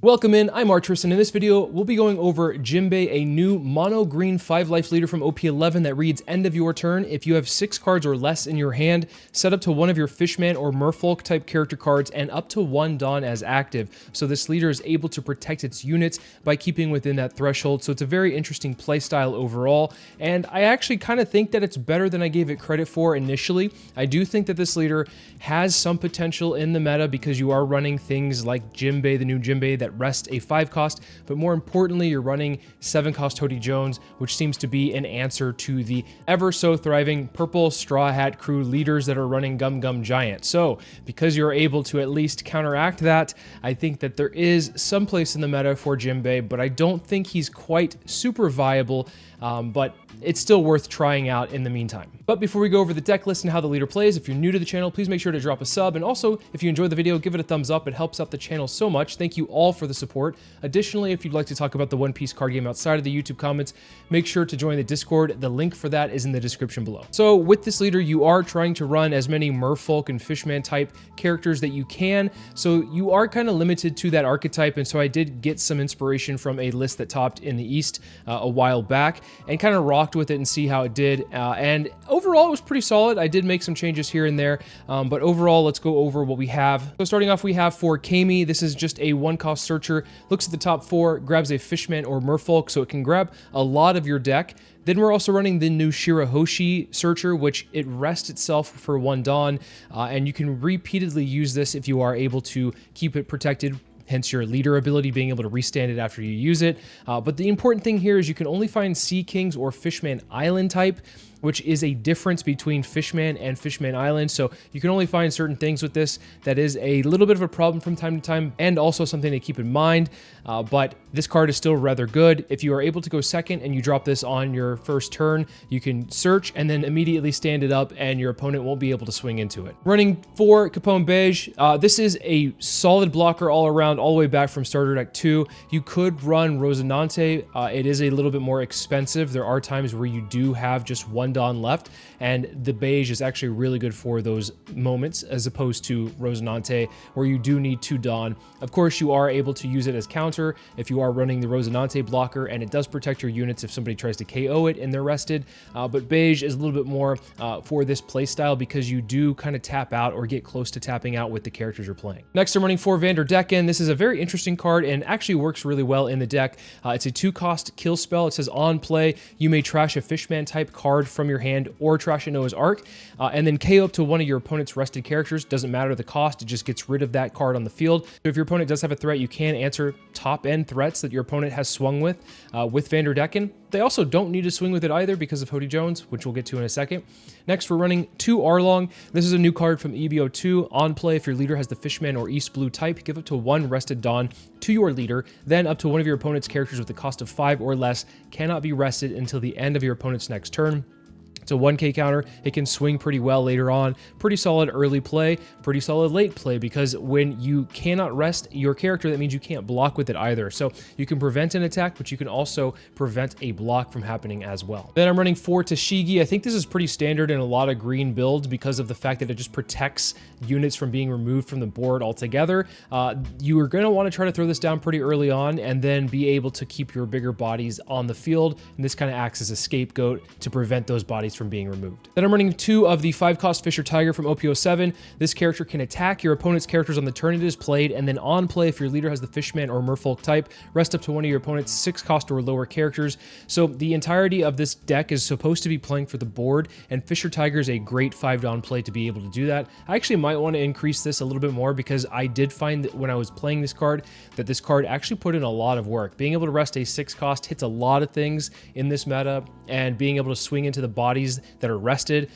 Welcome in, I'm Artris, and in this video, we'll be going over Jinbe, a new mono green 5-life leader from OP11 that reads end of your turn. If you have 6 cards or less in your hand, set up to one of your Fishman or Merfolk type character cards and up to 1 Dawn as active. So this leader is able to protect its units by keeping within that threshold. So it's a very interesting playstyle overall, and I actually kind of think that it's better than I gave it credit for initially. I do think that this leader has some potential in the meta because you are running things like Jinbe, the new Jinbe, that rest a 5 cost, but more importantly, you're running 7 cost Hody Jones, which seems to be an answer to the ever so thriving purple Straw Hat crew leaders that are running Gum Gum Giant. So because you're able to at least counteract that, I think that there is some place in the meta for Jinbe, but I don't think he's quite super viable, but it's still worth trying out in the meantime. But before we go over the deck list and how the leader plays, if you're new to the channel, please make sure to drop a sub, and also if you enjoyed the video, give it a thumbs up. It helps out the channel so much. Thank you all for the support. Additionally, if you'd like to talk about the One Piece card game outside of the YouTube comments, make sure to join the Discord. The link for that is in the description below. So with this leader, you are trying to run as many Merfolk and Fishman type characters that you can, so you are kind of limited to that archetype, and so I did get some inspiration from a list that topped in the East a while back, and kind of rocked with it and see how it did, and overall it was pretty solid. I did make some changes here and there, but overall let's go over what we have. So starting off, we have for Koby, this is just a 1-cost searcher, looks at the top 4, grabs a Fishman or Merfolk, so it can grab a lot of your deck. Then we're also running the new Shirahoshi searcher, which it rests itself for 1 Dawn, and you can repeatedly use this if you are able to keep it protected, hence your leader ability being able to restand it after you use it. But the important thing here is you can only find Sea Kings or Fishman Island type, which is a difference between Fishman and Fishman Island. So you can only find certain things with this. That is a little bit of a problem from time to time, and also something to keep in mind. But this card is still rather good. If you are able to go second and you drop this on your first turn, you can search and then immediately stand it up, and your opponent won't be able to swing into it. Running for Capone Beige, this is a solid blocker all around, all the way back from starter deck 2. You could run Rosinante. It is a little bit more expensive. There are times where you do have just 1 Dawn left, and the beige is actually really good for those moments as opposed to Rosinante where you do need 2 Dawn. Of course, you are able to use it as counter if you are running the Rosinante blocker, and it does protect your units if somebody tries to KO it and they're rested, but beige is a little bit more for this playstyle because you do kind of tap out or get close to tapping out with the characters you're playing. Next, I'm running for Vanderdecken. This is a very interesting card and actually works really well in the deck. It's a 2-cost kill spell. It says on play, you may trash a Fishman type card from your hand or trash a Noah's Ark, and then KO up to one of your opponent's rested characters. Doesn't matter the cost, it just gets rid of that card on the field. So if your opponent does have a threat, you can answer top end threats that your opponent has swung with Vanderdecken. They also don't need to swing with it either because of Hody Jones, which we'll get to in a second. Next, we're running 2 Arlong. This is a new card from EBO2. On play, if your leader has the Fishman or East Blue type, give up to 1 rested Dawn to your leader. Then up to one of your opponent's characters with a cost of 5 or less cannot be rested until the end of your opponent's next turn. It's a 1K counter. It can swing pretty well later on. Pretty solid early play, pretty solid late play, because when you cannot rest your character, that means you can't block with it either. So you can prevent an attack, but you can also prevent a block from happening as well. Then I'm running 4 Tashigi. I think this is pretty standard in a lot of green builds because of the fact that it just protects units from being removed from the board altogether. You are going to want to try to throw this down pretty early on and then be able to keep your bigger bodies on the field, and this kind of acts as a scapegoat to prevent those bodies from being removed. Then I'm running 2 of the 5-cost Fisher Tiger from OP07. This character can attack your opponent's characters on the turn it is played, and then on play, if your leader has the Fishman or Merfolk type, rest up to one of your opponent's 6-cost or lower characters. So the entirety of this deck is supposed to be playing for the board, and Fisher Tiger is a great 5 Dawn play to be able to do that. I actually might want to increase this a little bit more because I did find that when I was playing this card, that this card actually put in a lot of work. Being able to rest a 6-cost hits a lot of things in this meta, and being able to swing into the bodies that are rested,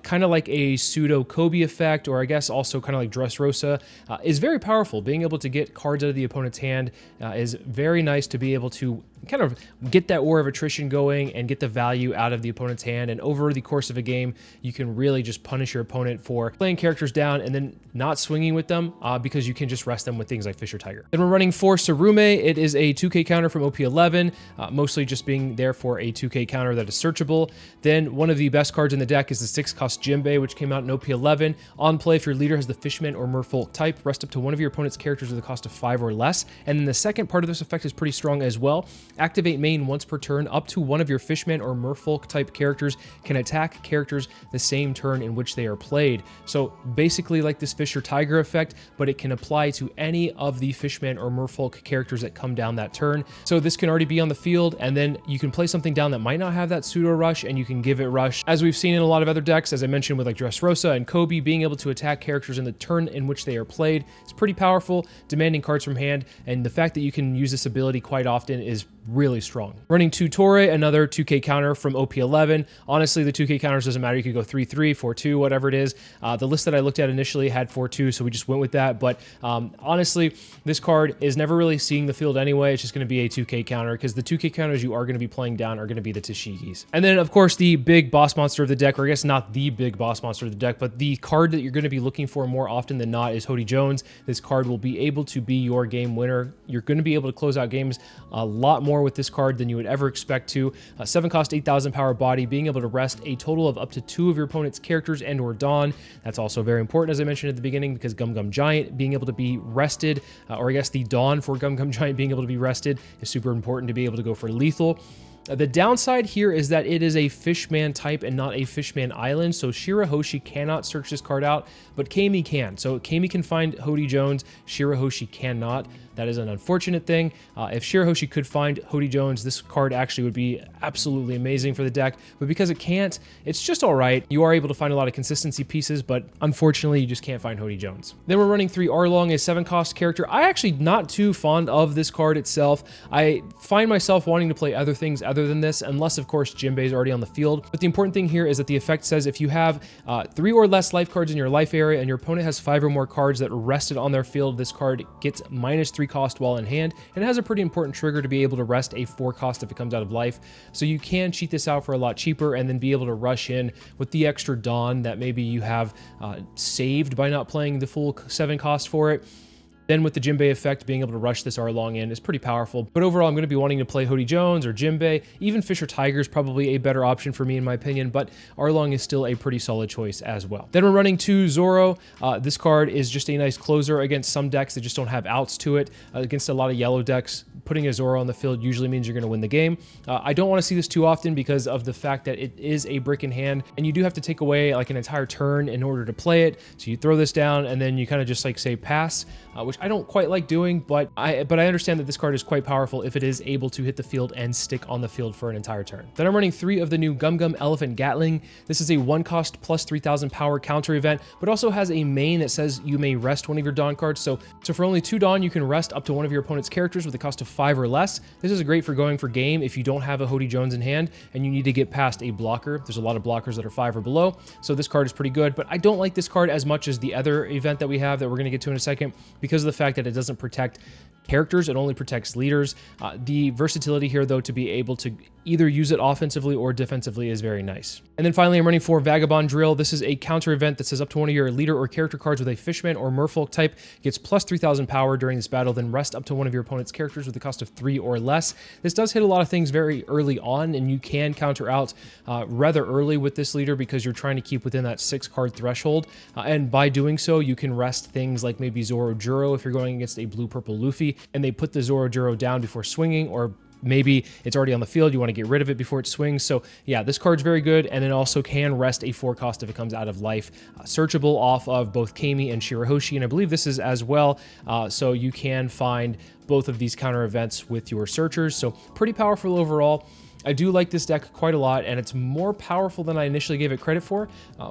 kind of like a pseudo Koby effect, or I guess also kind of like Dressrosa, is very powerful. Being able to get cards out of the opponent's hand is very nice to be able to kind of get that War of Attrition going and get the value out of the opponent's hand. And over the course of a game, you can really just punish your opponent for playing characters down and then not swinging with them because you can just rest them with things like Fish or Tiger. Then we're running 4 Sarume. It is a 2k counter from OP11, mostly just being there for a 2k counter that is searchable. Then one of the best cards in the deck is the 6-cost Jinbe, which came out in OP11. On play, if your leader has the Fishman or Merfolk type, rest up to one of your opponent's characters with a cost of 5 or less. And then the second part of this effect is pretty strong as well. Activate main once per turn. Up to one of your Fishman or Merfolk type characters can attack characters the same turn in which they are played. So basically like this Fish or Tiger effect, but it can apply to any of the Fishman or Merfolk characters that come down that turn. So this can already be on the field, and then you can play something down that might not have that pseudo rush, and you can give it rush. As we've seen in a lot of other decks, as I mentioned with like Dressrosa and Koby, being able to attack characters in the turn in which they are played is pretty powerful, demanding cards from hand, and the fact that you can use this ability quite often is really strong. Running 2 Torre, another 2k counter from OP11. Honestly, the 2k counters doesn't matter. You could go 3-3, 4-2, whatever it is. The list that I looked at initially had 4-2, so we just went with that. But honestly, this card is never really seeing the field anyway. It's just going to be a 2k counter because the 2k counters you are going to be playing down are going to be the Tashigis. And then, of course, the big boss monster of the deck, or I guess not the big boss monster of the deck, but the card that you're going to be looking for more often than not is Hody Jones. This card will be able to be your game winner. You're going to be able to close out games a lot more with this card than you would ever expect to. 7-cost, 8,000 power body, being able to rest a total of up to 2 of your opponent's characters and or Dawn. That's also very important, as I mentioned at the beginning, because Gum Gum Giant being able to be rested, or I guess the Dawn for Gum Gum Giant being able to be rested is super important to be able to go for lethal. The downside here is that it is a Fishman type and not a Fishman Island, so Shirahoshi cannot search this card out, but Kami can. So Kami can find Hody Jones, Shirahoshi cannot. That is an unfortunate thing. If Shirahoshi could find Hody Jones, this card actually would be absolutely amazing for the deck, but because it can't, it's just all right. You are able to find a lot of consistency pieces, but unfortunately, you just can't find Hody Jones. Then we're running 3 Arlong, a 7-cost character. I actually not too fond of this card itself. I find myself wanting to play other things other than this, unless of course Jinbe is already on the field. But the important thing here is that the effect says if you have 3 or less life cards in your life area and your opponent has 5 or more cards that are rested on their field, this card gets -3 cost while in hand, and it has a pretty important trigger to be able to rest a 4 cost if it comes out of life. So you can cheat this out for a lot cheaper and then be able to rush in with the extra Dawn that maybe you have saved by not playing the full 7 cost for it. Then with the Jinbe effect, being able to rush this Arlong in is pretty powerful. But overall, I'm going to be wanting to play Hody Jones or Jinbe. Even Fish or Tiger is probably a better option for me in my opinion, but Arlong is still a pretty solid choice as well. Then we're running 2 Zoro. This card is just a nice closer against some decks that just don't have outs to it. Against a lot of yellow decks, putting a Zoro on the field usually means you're going to win the game. I don't want to see this too often because of the fact that it is a brick in hand, and you do have to take away like an entire turn in order to play it. So you throw this down, and then you kind of just like say pass, which I don't quite like doing, but I understand that this card is quite powerful if it is able to hit the field and stick on the field for an entire turn. Then I'm running 3 of the new Gum Gum Elephant Gatling. This is a 1-cost plus 3,000 power counter event, but also has a main that says you may rest one of your Dawn cards. So for only 2 Dawn, you can rest up to one of your opponent's characters with a cost of 5 or less. This is great for going for game if you don't have a Hody Jones in hand and you need to get past a blocker. There's a lot of blockers that are 5 or below, so this card is pretty good, but I don't like this card as much as the other event that we have that we're going to get to in a second because of the fact that it doesn't protect characters, it only protects leaders. The versatility here, though, to be able to either use it offensively or defensively is very nice. And then finally, I'm running 4 Vagabond Drill. This is a counter event that says up to one of your leader or character cards with a Fishman or Merfolk type gets plus 3,000 power during this battle, then rest up to one of your opponent's characters with a cost of 3 or less. This does hit a lot of things very early on, and you can counter out rather early with this leader because you're trying to keep within that 6-card threshold. And by doing so, you can rest things like maybe Zoro Juro if you're going against a blue-purple Luffy, and they put the Zoro Juro down before swinging, or maybe it's already on the field, you want to get rid of it before it swings. So yeah, this card's very good, and it also can rest a 4 cost if it comes out of life. Searchable off of both Kami and Shirahoshi, and I believe this is as well. So you can find both of these counter events with your searchers. So pretty powerful overall. I do like this deck quite a lot, and it's more powerful than I initially gave it credit for,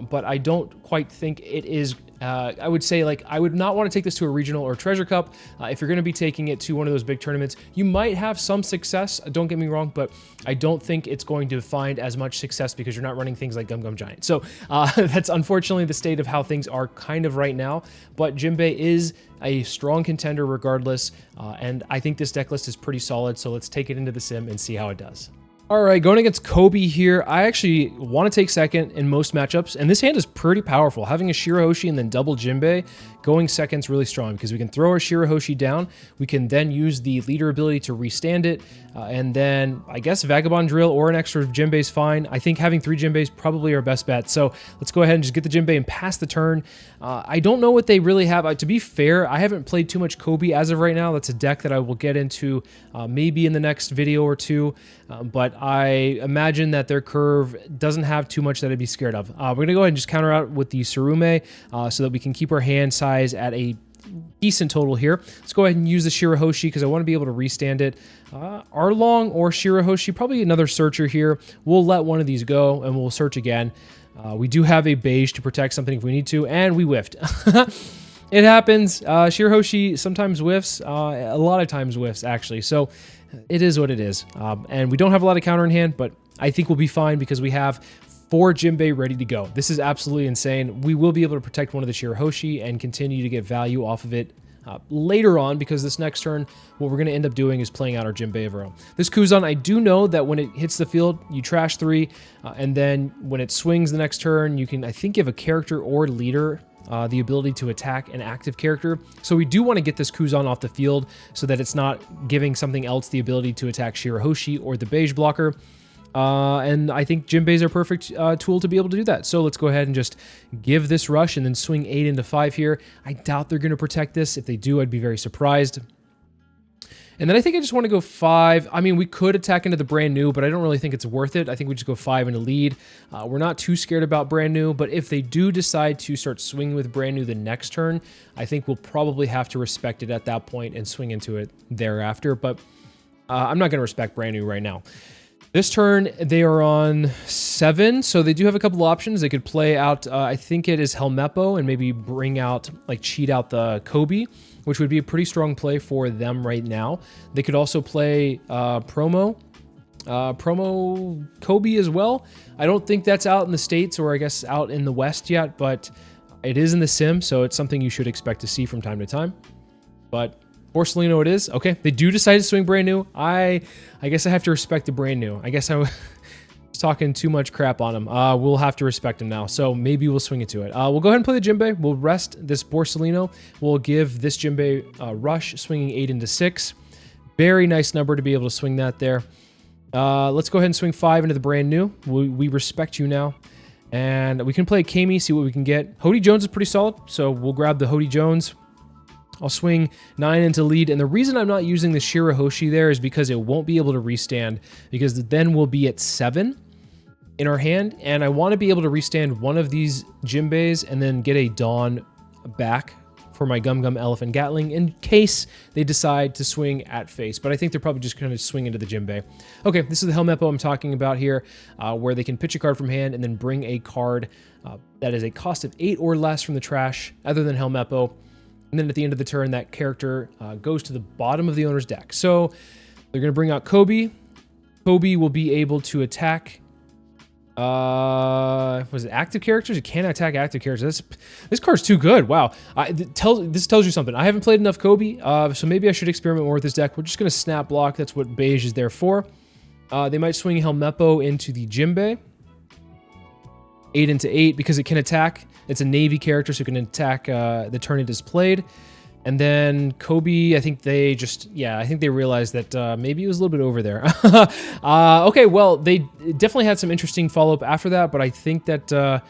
but I don't quite think it is. I would say, like, I would not want to take this to a regional or treasure cup. If you're going to be taking it to one of those big tournaments, you might have some success, don't get me wrong, but I don't think it's going to find as much success because you're not running things like Gum Gum Giant. So that's unfortunately the state of how things are kind of right now, but Jinbe is a strong contender regardless, and I think this deck list is pretty solid, so let's take it into the sim and see how it does. All right, going against Koby here, I actually want to take second in most matchups, and this hand is pretty powerful. Having a Shirahoshi and then double Jinbe, going second's really strong because we can throw our Shirahoshi down, we can then use the leader ability to restand it, and then I guess Vagabond Drill or an extra Jinbe is fine. I think having 3 Jinbe is probably our best bet, so let's go ahead and just get the Jinbe and pass the turn. I don't know what they really have. To be fair, I haven't played too much Koby as of right now. That's a deck that I will get into maybe in the next video or two, but I imagine that their curve doesn't have too much that I'd be scared of. We're going to go ahead and just counter out with the Tsurume so that we can keep our hand size at a decent total here. Let's go ahead and use the Shirahoshi because I want to be able to restand it. Arlong or Shirahoshi, probably another searcher here. We'll let one of these go and we'll search again. We do have a beige to protect something if we need to, and we whiffed. It happens. Shirahoshi sometimes whiffs, a lot of times whiffs actually, so it is what it is. And we don't have a lot of counter in hand, but I think we'll be fine because we have 4 Jinbe ready to go. This is absolutely insane. We will be able to protect one of the Shirahoshi and continue to get value off of it later on, because this next turn, what we're going to end up doing is playing out our Jinbe of our own. This Kuzan, I do know that when it hits the field, you trash 3, and then when it swings the next turn, you can, I think, give a character or leader the ability to attack an active character. So we do want to get this Kuzan off the field so that it's not giving something else the ability to attack Shirahoshi or the beige blocker. And I think Jinbes are a perfect tool to be able to do that. So let's go ahead and just give this rush and then swing 8 into 5 here. I doubt they're going to protect this. If they do, I'd be very surprised. And then I think I just want to go 5. I mean, we could attack into the brand new, but I don't really think it's worth it. I think we just go 5 into lead. We're not too scared about brand new, but if they do decide to start swinging with brand new the next turn, I think we'll probably have to respect it at that point and swing into it thereafter. But I'm not going to respect brand new right now. This turn, they are on 7, so they do have a couple options. They could play out, I think it is Helmeppo, and maybe bring out, like, cheat out the Koby, which would be a pretty strong play for them right now. They could also play promo Koby as well. I don't think that's out in the States, or I guess out in the West yet, but it is in the sim, so it's something you should expect to see from time to time. But Borsalino it is. Okay, they do decide to swing brand new. I guess I have to respect the brand new. I guess I was talking too much crap on him. We'll have to respect him now, so maybe we'll swing into it. We'll go ahead and play the Jinbe. We'll rest this Borsalino. We'll give this Jinbe rush, swinging 8 into 6. Very nice number to be able to swing that there. Let's go ahead and swing 5 into the brand new. We respect you now. And we can play Kami, see what we can get. Hody Jones is pretty solid, so we'll grab the Hody Jones. I'll swing 9 into lead, and the reason I'm not using the Shirahoshi there is because it won't be able to restand, because then we'll be at 7 in our hand, and I want to be able to restand one of these Jinbes and then get a Dawn back for my Gum Gum Elephant Gatling in case they decide to swing at face, but I think they're probably just going to swing into the Jinbe. Okay, this is the Helmeppo I'm talking about here, where they can pitch a card from hand and then bring a card that is a cost of 8 or less from the trash, other than Helmeppo. And then at the end of the turn, that character goes to the bottom of the owner's deck. So they're going to bring out Koby. Koby will be able to attack. Was it active characters? You can't attack active characters. This card's too good. Wow. This tells you something. I haven't played enough Koby, so maybe I should experiment more with this deck. We're just going to snap block. That's what beige is there for. They might swing Helmeppo into the Jinbe. 8 into 8 because it can attack. It's a Navy character, so it can attack the turn it is played. And then Koby, I think they just, yeah, I think they realized that maybe it was a little bit over there. Okay, well, they definitely had some interesting follow-up after that, but I think that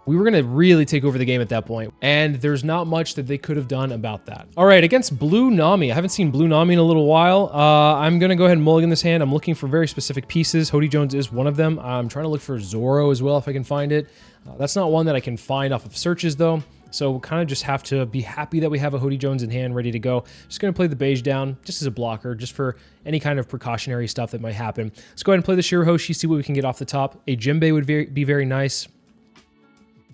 we were going to really take over the game at that point. And there's not much that they could have done about that. All right, against Blue Nami. I haven't seen Blue Nami in a little while. I'm going to go ahead and mulligan this hand. I'm looking for very specific pieces. Hody Jones is one of them. I'm trying to look for Zoro as well if I can find it. That's not one that I can find off of searches, though. So we'll kind of just have to be happy that we have a Hody Jones in hand ready to go. Just going to play the beige down just as a blocker, just for any kind of precautionary stuff that might happen. Let's go ahead and play the Shirahoshi, see what we can get off the top. A Jinbe would be very nice.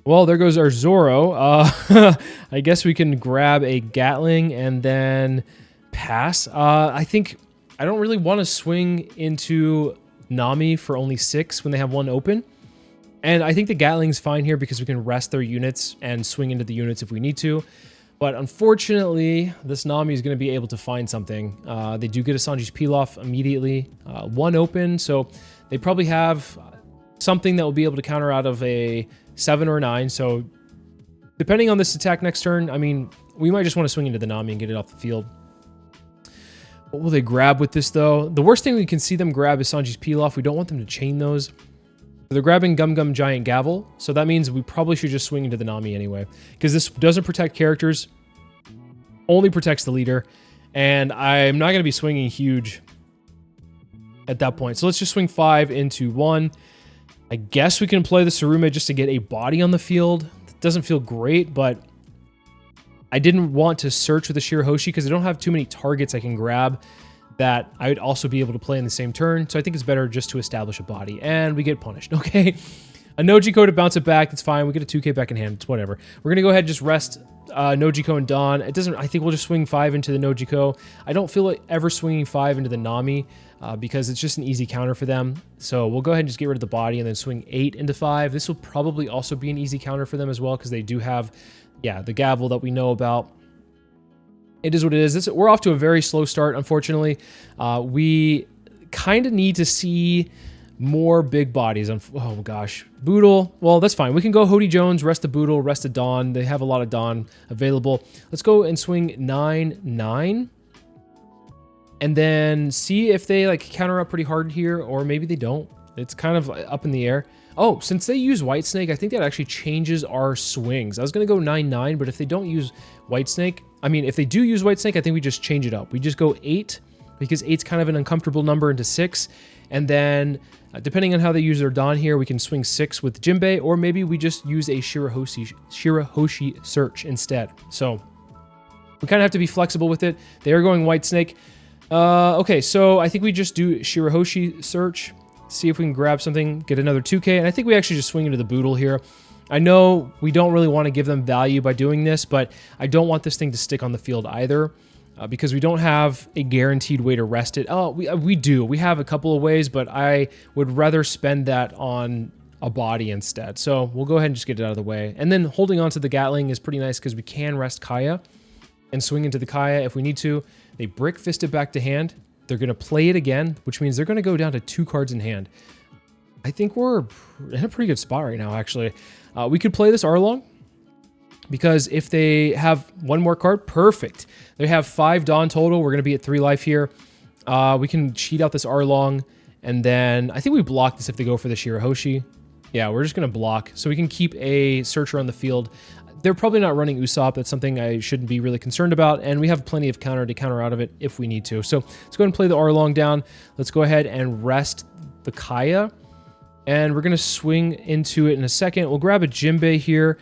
Well, there goes our Zoro. I guess we can grab a Gatling and then pass. I think I don't really want to swing into Nami for only 6 when they have 1 open. And I think the Gatling's fine here because we can rest their units and swing into the units if we need to. But unfortunately, this Nami is going to be able to find something. They do get a Sanji's Pilaf immediately. 1 open, so they probably have something that will be able to counter out of a 7 or 9. So depending on this attack next turn, I mean, we might just want to swing into the Nami and get it off the field. What will they grab with this, though? The worst thing we can see them grab is Sanji's Pilaf. We don't want them to chain those. They're grabbing Gum Gum Giant Gavel, so that means we probably should just swing into the Nami anyway, because this doesn't protect characters, only protects the leader, and I'm not going to be swinging huge at that point. So let's just swing 5 into 1. I guess we can play the Tsurume just to get a body on the field. It doesn't feel great, but I didn't want to search with the Shirahoshi because I don't have too many targets I can grab that I would also be able to play in the same turn. So I think it's better just to establish a body. And we get punished, okay? A Nojiko to bounce it back, it's fine. We get a 2k back in hand, it's whatever. We're gonna go ahead and just rest Nojiko and Dawn. It doesn't, I think we'll just swing 5 into the Nojiko. I don't feel like ever swinging 5 into the Nami because it's just an easy counter for them. So we'll go ahead and just get rid of the body and then swing 8 into 5. This will probably also be an easy counter for them as well because they do have, yeah, the gavel that we know about. It is what it is. We're off to a very slow start, unfortunately. We kind of need to see more big bodies. Oh, gosh. Boodle. Well, that's fine. We can go Hody Jones, rest the Boodle, rest the Dawn. They have a lot of Dawn available. Let's go and swing 9-9. And then see if they like counter up pretty hard here, or maybe they don't. It's kind of up in the air. Oh, since they use White Snake, I think that actually changes our swings. I was going to go 9-9, but if they don't use White Snake, I mean, if they do use White Snake, I think we just change it up. We just go 8, because 8's kind of an uncomfortable number, into 6. And then, depending on how they use their Dawn here, we can swing 6 with Jinbe, or maybe we just use a Shirahoshi search instead. So, we kind of have to be flexible with it. They are going White Snake. Okay, so I think we just do Shirahoshi search. See if we can grab something, get another 2k, and I think we actually just swing into the Boodle here. I know we don't really want to give them value by doing this, but I don't want this thing to stick on the field either, because we don't have a guaranteed way to rest it. Oh, we do. We have a couple of ways, but I would rather spend that on a body instead. So we'll go ahead and just get it out of the way. And then holding on to the Gatling is pretty nice because we can rest Kaya and swing into the Kaya if we need to. They brick fist it back to hand. They're going to play it again, which means they're going to go down to 2 cards in hand. I think we're in a pretty good spot right now, actually. We could play this Arlong, because if they have 1 more card, perfect. They have 5 Dawn total. We're going to be at 3 life here. We can cheat out this Arlong, and then I think we block this if they go for the Shirahoshi. Yeah, we're just going to block, so we can keep a Searcher on the field. They're probably not running Usopp. That's something I shouldn't be really concerned about. And we have plenty of counter to counter out of it if we need to. So let's go ahead and play the Arlong down. Let's go ahead and rest the Kaya. And we're going to swing into it in a second. We'll grab a Jinbe here.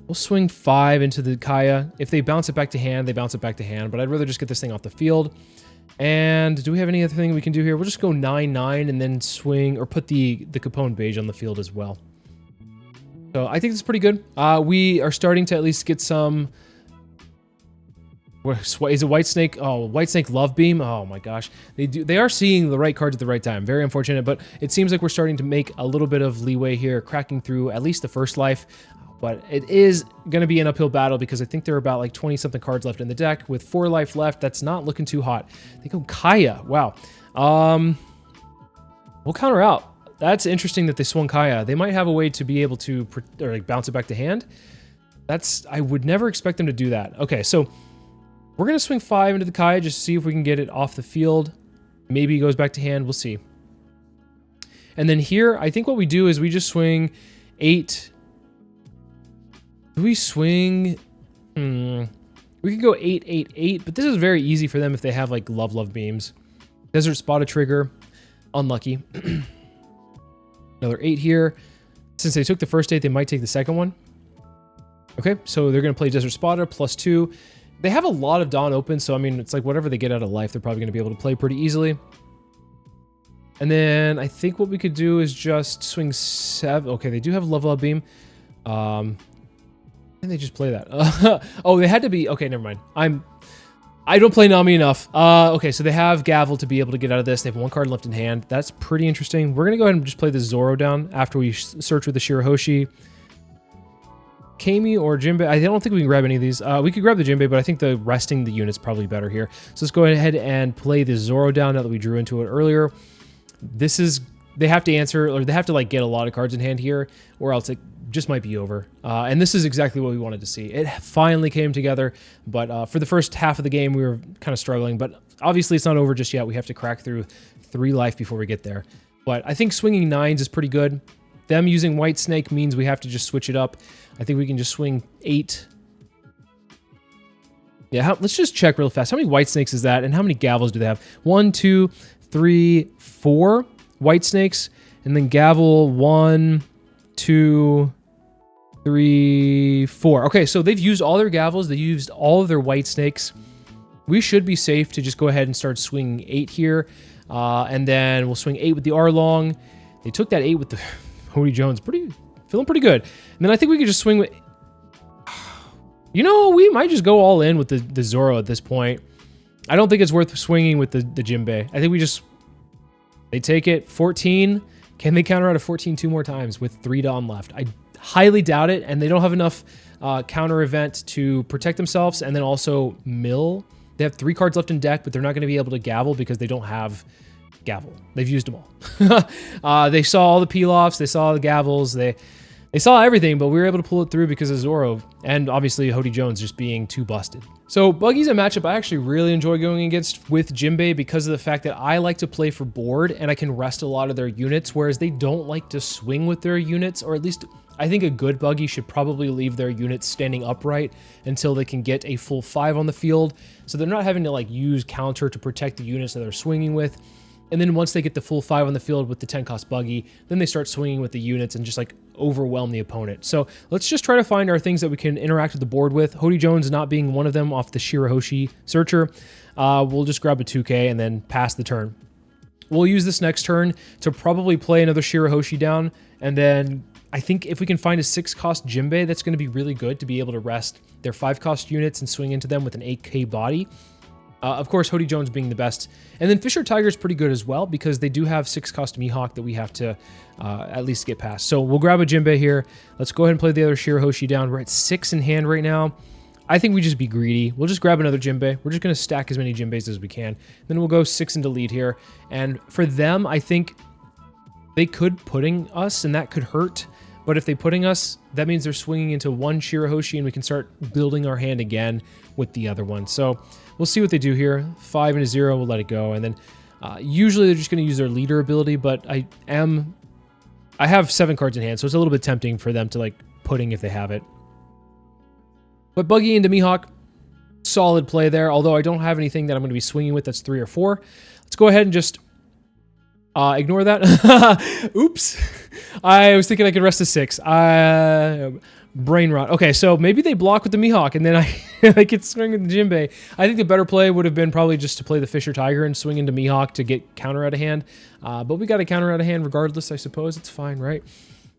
We'll swing 5 into the Kaya. If they bounce it back to hand, they bounce it back to hand. But I'd rather just get this thing off the field. And do we have any other thing we can do here? We'll just go 9-9 and then swing, or put the Capone Beige on the field as well. So I think it's pretty good. We are starting to at least get some... Is it White Snake? Oh, White Snake Love Beam. Oh my gosh. They are seeing the right cards at the right time. Very unfortunate, but it seems like we're starting to make a little bit of leeway here, cracking through at least the first life. But it is going to be an uphill battle because I think there are about like 20-something cards left in the deck. With 4 life left, that's not looking too hot. They go Kaya. Wow. We'll counter out. That's interesting that they swung Kaya. They might have a way to be able to like bounce it back to hand. I would never expect them to do that. Okay, so we're going to swing 5 into the Kaya just to see if we can get it off the field. Maybe it goes back to hand. We'll see. And then here, I think what we do is we just swing 8. Do we swing... We could go 8-8-8, but this is very easy for them if they have like Love Beams. Desert Spot a trigger. Unlucky. Another 8 here. Since they took the first 8, they might take the second one. Okay, so they're going to play Desert Spotter, +2. They have a lot of Dawn open, so I mean, it's like whatever they get out of life, they're probably going to be able to play pretty easily. And then I think what we could do is just swing 7. Okay, they do have Level Up Beam. And they just play that. Oh, they had to be... Okay, never mind. I don't play Nami enough. Okay, so they have Gavel to be able to get out of this. They have 1 card left in hand. That's pretty interesting. We're going to go ahead and just play the Zoro down after we search with the Shirahoshi. Koby or Jinbe. I don't think we can grab any of these. We could grab the Jinbe, but I think the resting the unit's probably better here. So let's go ahead and play the Zoro down now that we drew into it earlier. This is... They have to answer, or they have to like get a lot of cards in hand here, or else it just might be over. And this is exactly what we wanted to see. It finally came together, but for the first half of the game, we were kind of struggling. But obviously, it's not over just yet. We have to crack through 3 life before we get there. But I think swinging 9s is pretty good. Them using White Snake means we have to just switch it up. I think we can just swing 8. Yeah, let's just check real fast. How many White Snakes is that, and how many Gavels do they have? 1, 2, 3, 4 White Snakes, and then Gavel 1, 2, 3, 4. Okay, so they've used all their Gavels. They used all of their White Snakes. We should be safe to just go ahead and start swinging 8 here, and then we'll swing 8 with the Arlong. They took that 8 with the Hody Jones. Feeling pretty good. And then I think we could just swing with... You know, we might just go all in with the Zoro at this point. I don't think it's worth swinging with the Jinbe. I think we just... They take it. 14. Can they counter out a 14 2 more times with 3 Dawn left? I highly doubt it, and they don't have enough counter event to protect themselves, and then also mill. They have 3 cards left in deck, but they're not going to be able to Gavel because they don't have Gavel. They've used them all. They saw all the peel-offs. They saw the Gavels. They saw everything, but we were able to pull it through because of Zoro, and obviously Hody Jones just being too busted. So Buggy's a matchup I actually really enjoy going against with Jinbe because of the fact that I like to play for board and I can rest a lot of their units, whereas they don't like to swing with their units, or at least I think a good Buggy should probably leave their units standing upright until they can get a full 5 on the field, so they're not having to like use counter to protect the units that they're swinging with. And then once they get the full 5 on the field with the 10 cost Buggy, then they start swinging with the units and just like overwhelm the opponent. So let's just try to find our things that we can interact with the board with. Hody Jones not being one of them off the Shirahoshi Searcher. We'll just grab a 2K and then pass the turn. We'll use this next turn to probably play another Shirahoshi down. And then I think if we can find a 6 cost Jinbe, that's going to be really good to be able to rest their 5 cost units and swing into them with an 8K body. Of course, Hody Jones being the best. And then Fisher Tiger is pretty good as well because they do have 6 cost Mihawk that we have to at least get past. So we'll grab a Jinbe here. Let's go ahead and play the other Shirahoshi down. We're at 6 in hand right now. I think we just be greedy. We'll just grab another Jinbe. We're just going to stack as many Jinbes as we can. Then we'll go 6 into lead here. And for them, I think they could pudding us, and that could hurt. But if they pudding us, that means they're swinging into 1 Shirahoshi, and we can start building our hand again with the other one. So we'll see what they do here. 5 and a 0, we'll let it go. And then usually they're just going to use their leader ability, but I have 7 cards in hand, so it's a little bit tempting for them to like pudding if they have it. But Buggy into Mihawk, solid play there, although I don't have anything that I'm going to be swinging with that's 3 or 4. Let's go ahead and just ignore that. Oops. I was thinking I could rest a 6. Brain rot. Okay, so maybe they block with the Mihawk, and then I get swing with the Jinbe. I think the better play would have been probably just to play the Fisher Tiger and swing into Mihawk to get counter out of hand. But we got a counter out of hand regardless, I suppose. It's fine, right?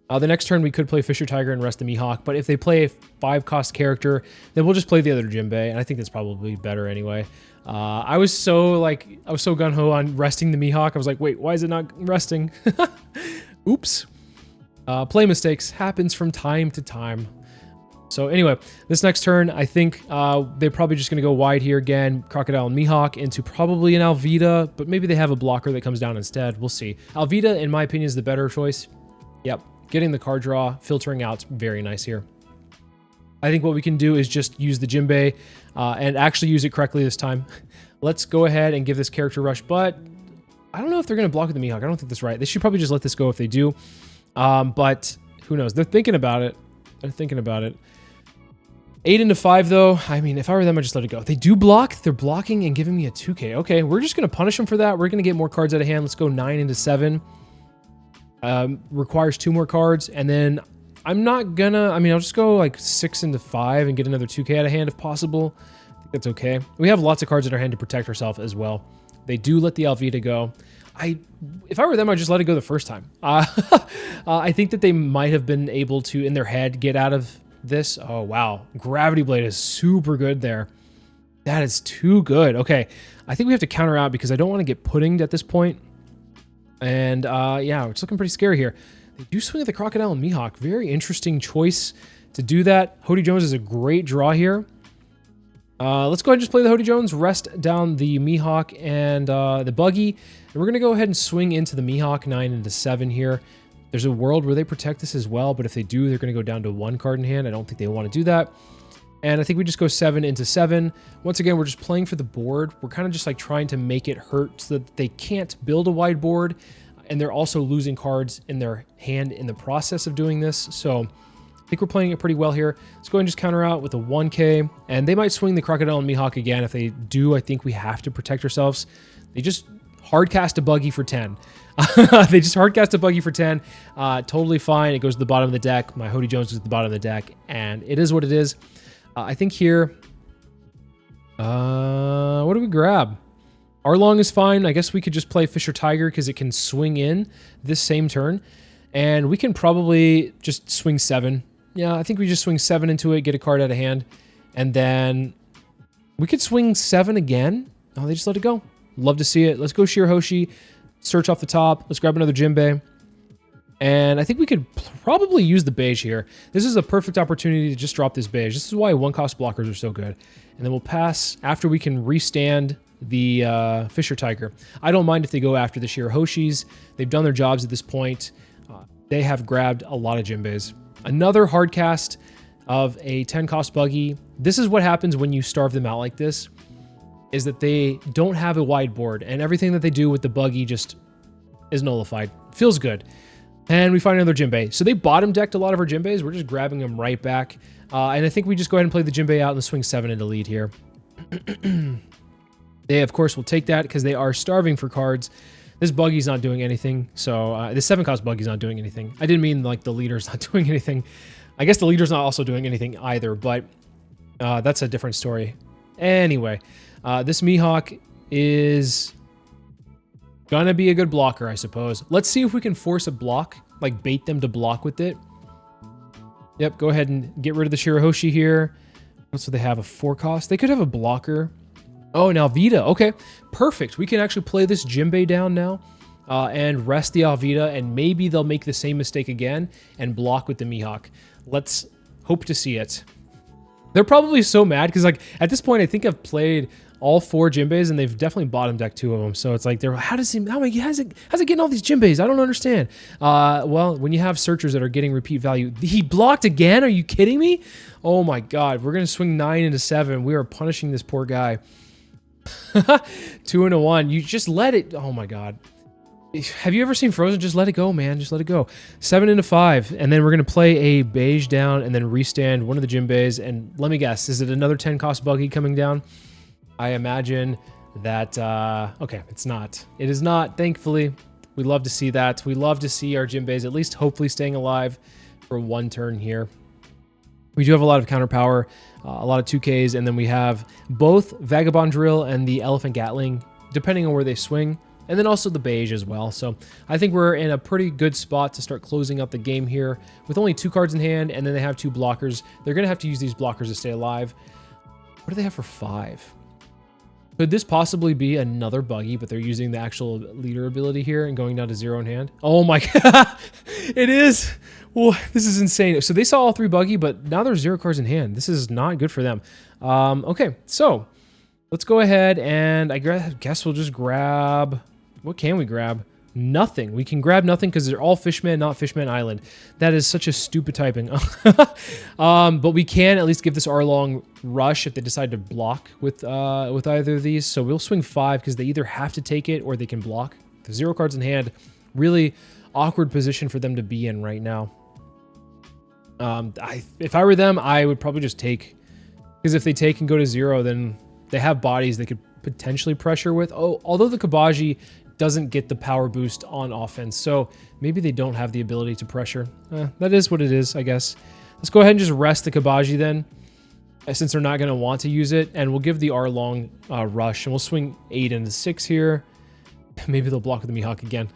The next turn we could play Fisher Tiger and rest the Mihawk, but if they play a 5 cost character, then we'll just play the other Jinbe, and I think that's probably better anyway. I was so gung-ho on resting the Mihawk. I was like, wait, why is it not resting? Oops. Play mistakes happens from time to time. So anyway, this next turn, I think they're probably just going to go wide here again. Crocodile and Mihawk into probably an Alvida, but maybe they have a blocker that comes down instead. We'll see. Alvida, in my opinion, is the better choice. Yep. Getting the card draw, filtering out's very nice here. I think what we can do is just use the Jinbe and actually use it correctly this time. Let's go ahead and give this character rush, but I don't know if they're going to block with the Mihawk. I don't think that's right. They should probably just let this go if they do. But who knows? They're thinking about it. They're thinking about it. 8 into 5, though. I mean, if I were them, I'd just let it go. They do block. They're blocking and giving me a 2K. Okay, we're just going to punish them for that. We're going to get more cards out of hand. Let's go 9 into 7. Requires 2 more cards. And then I'm not gonna, I mean, I'll just go like 6 into 5 and get another 2k out of hand if possible. I think that's okay. We have lots of cards in our hand to protect ourselves as well. They do let the Alvida go. If I were them, I'd just let it go the first time. I think that they might have been able to, in their head, get out of this. Oh, wow. Gravity Blade is super good there. That is too good. Okay, I think we have to counter out because I don't want to get puddinged at this point. And yeah, it's looking pretty scary here. They do swing at the Crocodile and Mihawk. Very interesting choice to do that. Hody Jones is a great draw here. Let's go ahead and just play the Hody Jones, rest down the Mihawk and the Buggy. And we're going to go ahead and swing into the Mihawk 9 into 7 here. There's a world where they protect this as well, but if they do, they're going to go down to 1 card in hand. I don't think they want to do that. And I think we just go 7 into 7. Once again, we're just playing for the board. We're kind of just like trying to make it hurt so that they can't build a wide board. And they're also losing cards in their hand in the process of doing this. So I think we're playing it pretty well here. Let's go ahead and just counter out with a 1k. And they might swing the Crocodile and Mihawk again. If they do, I think we have to protect ourselves. They just hard cast a Buggy for 10. They just hard cast a Buggy for 10. Totally fine. It goes to the bottom of the deck. My Hody Jones is at the bottom of the deck. And it is what it is. I think here, what do we grab? Arlong is fine. I guess we could just play Fisher Tiger because it can swing in this same turn. And we can probably just swing 7. Yeah, I think we just swing 7 into it, get a card out of hand. And then we could swing 7 again. Oh, they just let it go. Love to see it. Let's go Shirahoshi. Search off the top. Let's grab another Jinbe. And I think we could probably use the beige here. This is a perfect opportunity to just drop this beige. This is why 1-cost blockers are so good. And then we'll pass after we can restand the Fisher Tiger. I don't mind if they go after the Shirahoshis. They've done their jobs at this point. They have grabbed a lot of Jinbes. Another hard cast of a 10-cost Buggy. This is what happens when you starve them out like this, is that they don't have a wide board, and everything that they do with the Buggy just is nullified. Feels good. And we find another Jinbe. So they bottom decked a lot of our Jinbes. We're just grabbing them right back. And I think we just go ahead and play the Jinbe out and swing 7 into lead here. They, of course, will take that because they are starving for cards. This Buggy's not doing anything. So this 7-cost Buggy's not doing anything. I didn't mean like the leader's not doing anything. I guess the leader's not also doing anything either, but that's a different story. Anyway, this Mihawk is gonna be a good blocker, I suppose. Let's see if we can force a block, like bait them to block with it. Yep, go ahead and get rid of the Shirahoshi here. So they have a 4-cost. They could have a blocker. Oh, now Alvida. Okay, perfect. We can actually play this Jinbe down now and rest the Alvida, and maybe they'll make the same mistake again and block with the Mihawk. Let's hope to see it. They're probably so mad because, like, at this point, I think I've played all 4 Jinbes, and they've definitely bottom decked 2 of them. So it's like, how's it getting all these Jinbes? I don't understand. Well, when you have searchers that are getting repeat value, he blocked again? Are you kidding me? Oh my God, we're gonna swing 9 into 7. We are punishing this poor guy. 2 into 1. You just let it. Oh my God. Have you ever seen Frozen? Just let it go, man. Just let it go. 7 into 5. And then we're going to play a beige down and then restand one of the Jinbes. And let me guess, is it another 10-cost Buggy coming down? I imagine that, okay, it's not. It is not, thankfully. We love to see that. We love to see our Jinbes at least hopefully staying alive for 1 turn here. We do have a lot of counter power, a lot of 2Ks, and then we have both Vagabond Drill and the Elephant Gatling, depending on where they swing, and then also the beige as well. So I think we're in a pretty good spot to start closing up the game here with only 2 cards in hand, and then they have 2 blockers. They're going to have to use these blockers to stay alive. What do they have for 5? Could this possibly be another Buggy, but they're using the actual leader ability here and going down to 0 in hand? Oh my God, it is. Well, this is insane. So they saw all 3 Buggy, but now there's 0 cards in hand. This is not good for them. Okay, so let's go ahead and I guess we'll just grab, what can we grab? Nothing. We can grab nothing because they're all Fishman, not Fishman Island. That is such a stupid typing. But we can at least give this Arlong rush if they decide to block with either of these. So we'll swing 5 because they either have to take it or they can block. The 0 cards in hand, really awkward position for them to be in right now. If I were them, I would probably just take, because if they take and go to 0, then they have bodies they could potentially pressure with. Oh, although the Kabaji doesn't get the power boost on offense. So maybe they don't have the ability to pressure. That is what it is, I guess. Let's go ahead and just rest the Kabaji then, since they're not going to want to use it. And we'll give the R-Long rush, and we'll swing 8 into 6 here. Maybe they'll block with the Mihawk again.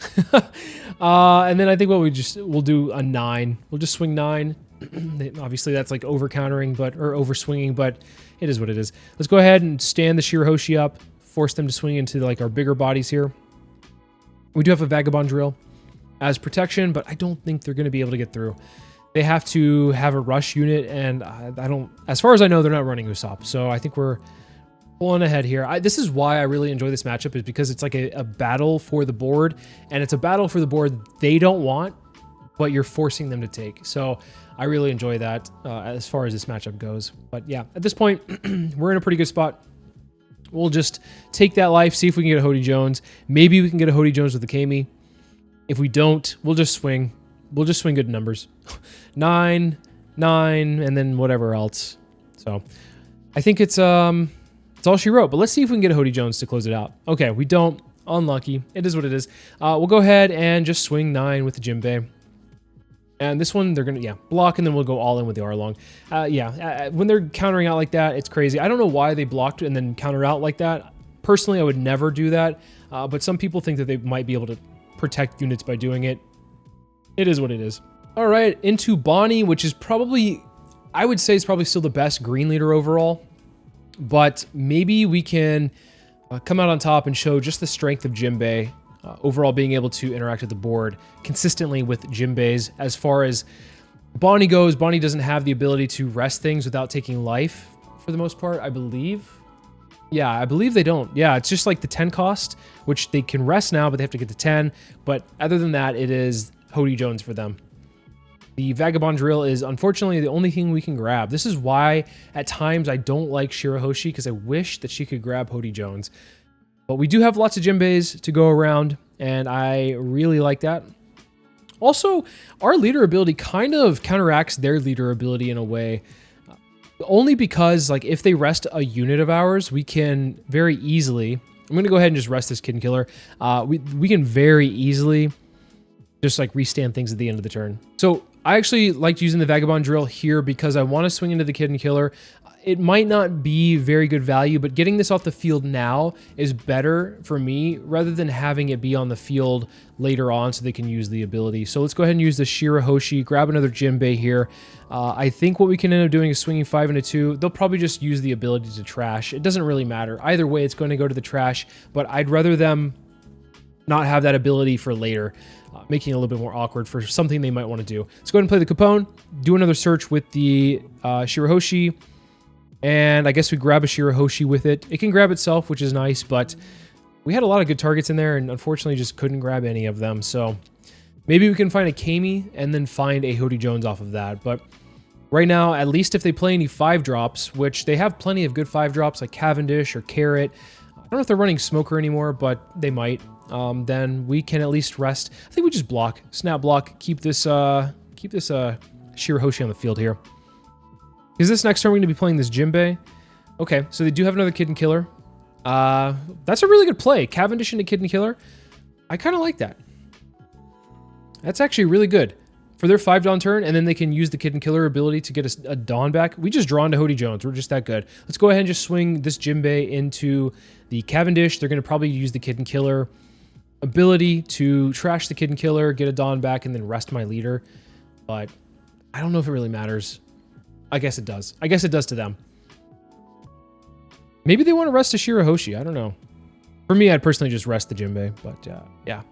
And then I think we'll do a 9. We'll just swing 9. Obviously, that's like over-countering, or over-swinging, but it is what it is. Let's go ahead and stand the Shirahoshi up, force them to swing into like our bigger bodies here. We do have a Vagabond Drill as protection, but I don't think they're going to be able to get through. They have to have a rush unit, and I don't, as far as I know, they're not running Usopp. So I think we're pulling ahead here. This is why I really enjoy this matchup, is because it's like a battle for the board, and it's a battle for the board they don't want, but you're forcing them to take. So I really enjoy that as far as this matchup goes. But yeah, at this point, we're in a pretty good spot. We'll just take that life, see if we can get a Hody Jones. Maybe we can get a Hody Jones with the Kami. If we don't, we'll just swing. We'll just swing good numbers. 9, 9, and then whatever else. So I think it's all she wrote. But let's see if we can get a Hody Jones to close it out. Okay, we don't. Unlucky. It is what it is. We'll go ahead and just swing 9 with the Jinbe. And this one, they're going to, block, and then we'll go all in with the R-Long. When they're countering out like that, it's crazy. I don't know why they blocked and then counter out like that. Personally, I would never do that. But some people think that they might be able to protect units by doing it. It is what it is. All right, into Bonney, which is probably, I would say, is probably still the best green leader overall. But maybe we can come out on top and show just the strength of Jinbe. Overall being able to interact with the board consistently with Jinbe's. As far as Bonney goes, Bonney doesn't have the ability to rest things without taking life for the most part, I believe. Yeah, I believe they don't. Yeah, it's just like the 10 cost, which they can rest now, but they have to get to 10. But other than that, it is Hody Jones for them. The Vagabond Drill is unfortunately the only thing we can grab. This is why at times I don't like Shirahoshi, because I wish that she could grab Hody Jones. But we do have lots of Jinbes to go around, and I really like that. Also, our leader ability kind of counteracts their leader ability in a way. Only because, like, if they rest a unit of ours, we can very easily... I'm going to go ahead and just rest this Kid Killer. We can very easily just, like, restand things at the end of the turn. So, I actually liked using the Vagabond Drill here because I want to swing into the Kid Killer. It might not be very good value, but getting this off the field now is better for me rather than having it be on the field later on so they can use the ability. So let's go ahead and use the Shirahoshi, grab another Jinbe here. I think what we can end up doing is swinging 5 into 2. They'll probably just use the ability to trash. It doesn't really matter. Either way, it's going to go to the trash, but I'd rather them not have that ability for later, making it a little bit more awkward for something they might want to do. Let's go ahead and play the Capone, do another search with the Shirahoshi. And I guess we grab a Shirahoshi with it. It can grab itself, which is nice, but we had a lot of good targets in there and unfortunately just couldn't grab any of them. So maybe we can find a Kami and then find a Hody Jones off of that. But right now, at least if they play any 5-drops, which they have plenty of good 5-drops like Cavendish or Carrot. I don't know if they're running Smoker anymore, but they might. Then we can at least rest. I think we just block, snap block, keep this Shirahoshi on the field here. Is this next turn we're going to be playing this Jinbe? Okay, so they do have another Kid Killer. That's a really good play. Cavendish into Kid Killer. I kind of like that. That's actually really good. For their 5-Dawn turn, and then they can use the Kid Killer ability to get a Dawn back. We just draw into Hody Jones. We're just that good. Let's go ahead and just swing this Jinbe into the Cavendish. They're going to probably use the Kid Killer ability to trash the Kid Killer, get a Dawn back, and then rest my leader. But I don't know if it really matters. I guess it does. I guess it does to them. Maybe they want to rest a Shirahoshi. I don't know. For me, I'd personally just rest the Jinbe. But yeah.